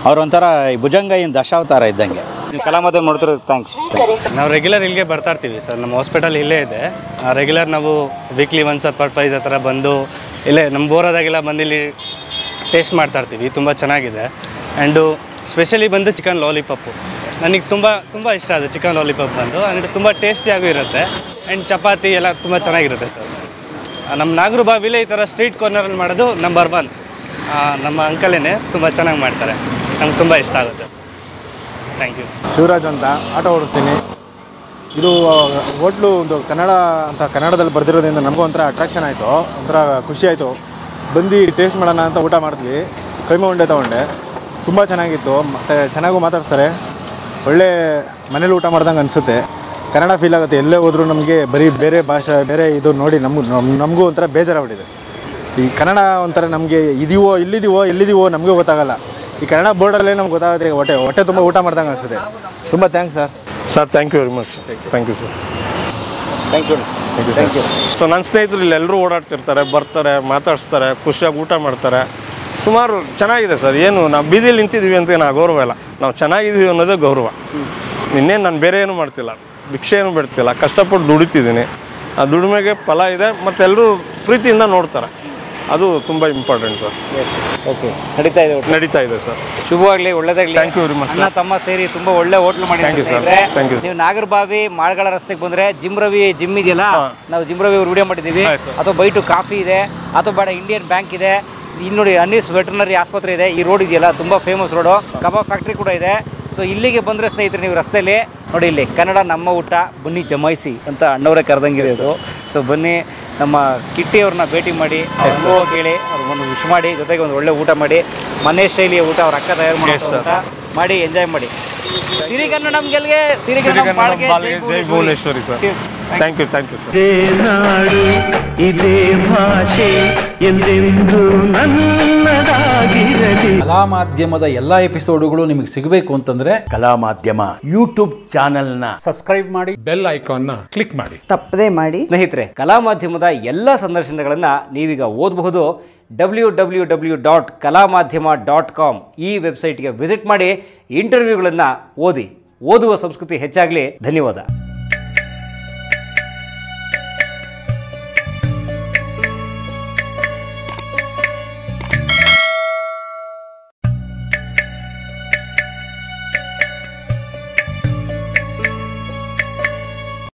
ಅವ್ರು ಒಂಥರ ಈ ಭುಜಂಗೈನ ದಶಾವತಾರ ಇದ್ದಂಗೆ. ನೀವು ಕಲಾಮಾಧ್ಯಮ ನೋಡ್ತಿರೋದು ಥ್ಯಾಂಕ್ಸ್. ನಾವು ರೆಗ್ಯುಲರ್ ಇಲ್ಲಿಗೆ ಬರ್ತಾ ಇರ್ತೀವಿ ಸರ್. ನಮ್ಮ ಹಾಸ್ಪಿಟಲ್ ಇಲ್ಲೇ ಇದೆ. ರೆಗ್ಯುಲರ್ ನಾವು ವೀಕ್ಲಿ ಒನ್ಸ್ ಅಥವಾ ಟ್ವೈಸ್ ಆ ಥರ ಬಂದು ಇಲ್ಲೇ ನಮ್ಮ ಬೋರಾದಾಗೆಲ್ಲ ಬಂದು ಇಲ್ಲಿ ಟೇಸ್ಟ್ ಮಾಡ್ತಾ ಇರ್ತೀವಿ. ತುಂಬ ಚೆನ್ನಾಗಿದೆ. ಆ್ಯಂಡು ಸ್ಪೆಷಲಿ ಬಂದು ಚಿಕನ್ ಲಾಲಿಪಾಪು ನನಗೆ ತುಂಬ ಇಷ್ಟ ಅದು. ಚಿಕನ್ ಲಾಲಿಪಾಪ್ ಬಂದು ಆ್ಯಂಡ್ ತುಂಬ ಟೇಸ್ಟಿಯಾಗೂ ಇರುತ್ತೆ. ಆ್ಯಂಡ್ ಚಪಾತಿ ಎಲ್ಲ ತುಂಬ ಚೆನ್ನಾಗಿರುತ್ತೆ ಸರ್. ನಮ್ಮ ನಾಗರು ಬಾವಿಲೇ ಈ ಥರ ಸ್ಟ್ರೀಟ್ ಕಾರ್ನರಲ್ಲಿ ಮಾಡೋದು ನಂಬರ್ 1. ನಮ್ಮ ಅಂಕಲೇನೆ ತುಂಬ ಚೆನ್ನಾಗಿ ಮಾಡ್ತಾರೆ. ನಮ್ಗೆ ತುಂಬ ಇಷ್ಟ ಆಗುತ್ತೆ. Thank you. ಶಿವರಾಜ್ ಅಂತ ಆಟೋ ಓಡಿಸ್ತೀನಿ. ಇದು ಹೋಟ್ಲು ಒಂದು ಕನ್ನಡ ಅಂತ ಕನ್ನಡದಲ್ಲಿ ಬರೆದಿರೋದ್ರಿಂದ ನಮಗೂ ಒಂಥರ ಅಟ್ರಾಕ್ಷನ್ ಆಯಿತು, ಒಂಥರ ಖುಷಿ ಆಯಿತು. ಬಂದು ಟೇಸ್ಟ್ ಮಾಡೋಣ ಅಂತ ಊಟ ಮಾಡಿದ್ವಿ. ಕೈಮಾ ಉಂಡೆ ತೊಗೊಂಡೆ, ತುಂಬ ಚೆನ್ನಾಗಿತ್ತು. ಮತ್ತು ಚೆನ್ನಾಗೂ ಮಾತಾಡ್ತಾರೆ. ಒಳ್ಳೆ ಮನೇಲಿ ಊಟ ಮಾಡ್ದಂಗೆ ಅನಿಸುತ್ತೆ. ಕನ್ನಡ ಫೀಲ್ ಆಗುತ್ತೆ. ಎಲ್ಲೇ ಹೋದರೂ ನಮಗೆ ಬರೀ ಬೇರೆ ಭಾಷೆ ಬೇರೆ ಇದು ನೋಡಿ ನಮಗೂ ಒಂಥರ ಬೇಜಾರಾಗ್ಬಿಟ್ಟಿದೆ. ಈ ಕನ್ನಡ ಒಂಥರ ನಮಗೆ ಇದೀವೋ ಎಲ್ಲಿದ್ದೀವೋ ನಮಗೂ ಗೊತ್ತಾಗಲ್ಲ. ಈ ಕನ್ನಡ ಬೋರ್ಡರಲ್ಲೇ ನಮ್ಗೆ ಗೊತ್ತಾಗುತ್ತೆ. ಹೊಟ್ಟೆ ತುಂಬ ಊಟ ಮಾಡ್ದಂಗೆ ಅನಿಸುತ್ತೆ. ತುಂಬ thanks sir. Sir thank you very much. Thank you sir. Thank you. So ನನ್ನ ಸ್ನೇಹಿತರು ಇಲ್ಲಿ ಎಲ್ಲರೂ ಓಡಾಡ್ತಿರ್ತಾರೆ, ಬರ್ತಾರೆ, ಮಾತಾಡಿಸ್ತಾರೆ, ಖುಷಿಯಾಗಿ ಊಟ ಮಾಡ್ತಾರೆ. ಸುಮಾರು ಚೆನ್ನಾಗಿದೆ ಸರ್. ಏನು ನಾವು ಬೀದಿಯಲ್ಲಿ ನಿಂತಿದ್ದೀವಿ ಅಂತ ನಾವು ಗೌರವ ಇಲ್ಲ, ನಾವು ಚೆನ್ನಾಗಿದ್ದೀವಿ ಅನ್ನೋದೇ ಗೌರವ. ಇನ್ನೇನು ನಾನು ಬೇರೆ ಏನೂ ಮಾಡ್ತಿಲ್ಲ, ಭಿಕ್ಷೆ ಏನೂ ಬಿಡ್ತಿಲ್ಲ, ಕಷ್ಟಪಟ್ಟು ದುಡಿತಿದ್ದೀನಿ. ಆ ದುಡಿಮೆಗೆ ಫಲ ಇದೆ ಮತ್ತು ಎಲ್ಲರೂ ಪ್ರೀತಿಯಿಂದ ನೋಡ್ತಾರೆ. ಅದು ತುಂಬ ಇಂಪಾರ್ಟೆಂಟ್ ಸರ್. S, okay. ನಡೀತಾ ಇದೆ ಸರ್. ಶುಭವಾಗಲಿ, ಒಳ್ಳೆದಾಗಲಿ. Thank you very much. ಅಣ್ಣ ತಮ್ಮ ಸೇರಿ ತುಂಬ ಒಳ್ಳೆ ಹೋಟ್ಲು ಮಾಡಿದ್ದಾರೆ. ನೀವು ನಾಗರಬಾವಿ ಮಾಳ್ಗಳ ರಸ್ತೆಗೆ ಬಂದರೆ ಜಿಮ್ ರವಿ ಜಿಮ್ ಇದೆಯಲ್ಲ, ನಾವು ಜಿಮ್ ರವಿ ಅವ್ರು ವಿಡಿಯೋ ಮಾಡಿದ್ದೀವಿ. ಅಥವಾ ಬೈಟು ಕಾಫಿ ಇದೆ, ಅಥವಾ ಬೇಡ ಇಂಡಿಯನ್ ಬ್ಯಾಂಕ್ ಇದೆ, ಇಲ್ಲಿ ನೋಡಿ ಅನ್ನೀಸ್ ವೆಟರ್ನರಿ ಆಸ್ಪತ್ರೆ ಇದೆ. ಈ ರೋಡ್ ಇದೆಯಲ್ಲ ತುಂಬ ಫೇಮಸ್ ರೋಡು. ಕಬಾಬ್ ಫ್ಯಾಕ್ಟ್ರಿ ಕೂಡ ಇದೆ. ಸೊ ಇಲ್ಲಿಗೆ ಬಂದರೆ ಸ್ನೇಹಿತರೆ ನೀವು ರಸ್ತೆಯಲ್ಲಿ ನೋಡಿ, ಇಲ್ಲಿ ಕನ್ನಡ ನಮ್ಮ ಊಟ ಬನ್ನಿ ಜಮಾಯಿಸಿ ಅಂತ ಅಣ್ಣವರೇ ಕರೆದಂಗಿದೆ ಇದು. ಸೊ ಬನ್ನಿ, ನಮ್ಮ ಕಿಟ್ಟಿ ಅವ್ರನ್ನ ಭೇಟಿ ಮಾಡಿ, ಅನುಭವ ಕೇಳಿ, ಅವ್ರಿಗೆ ಒಂದು ವಿಶ್ ಮಾಡಿ, ಜೊತೆಗೆ ಒಂದು ಒಳ್ಳೆ ಊಟ ಮಾಡಿ, ಮನೆ ಶೈಲಿಯ ಊಟ ಅವ್ರ ಅಕ್ಕ ತಯಾರು ಮಾಡಿ ಎಂಜಾಯ್ ಮಾಡಿ. ಸಿರಿಗನ್ನಡಂ ಗೆಲ್ಗೆ, ಸಿರಿಗನ್ನಡಂ ಬಾಳ್ಗೆ, ಜೈ Bhuvaneshwari sir. Thank you sir. ನಾಡು ಇದೇ ಭಾಷೆ ಎಂದೆಂದು ನನ್ನದಾಗಿರಲಿ. ಕಲಾ ಮಾಧ್ಯಮದ ಎಲ್ಲಾ ಎಪಿಸೋಡುಗಳು ನಿಮಗೆ ಸಿಗಬೇಕು ಅಂತಂದ್ರೆ ಕಲಾ ಮಾಧ್ಯಮ ಯೂಟ್ಯೂಬ್ ಚಾನೆಲ್ನ ಸಬ್ಸ್ಕ್ರೈಬ್ ಮಾಡಿ, ಬೆಲ್ ಐಕಾನ್ನ ಕ್ಲಿಕ್ ಮಾಡಿ, ತಪ್ಪದೇ ಮಾಡಿ. ಸ್ನೇಹಿತರೆ, ಕಲಾ ಮಾಧ್ಯಮದ ಎಲ್ಲ ಸಂದರ್ಶನಗಳನ್ನು ನೀವೀಗ ಓದಬಹುದು. www.kalamadhyama.com ಈ ವೆಬ್ಸೈಟ್ಗೆ ವಿಸಿಟ್ ಮಾಡಿ, ಇಂಟರ್ವ್ಯೂಗಳನ್ನು ಓದಿ. ಓದುವ ಸಂಸ್ಕೃತಿ ಹೆಚ್ಚಾಗಲಿ. ಧನ್ಯವಾದ.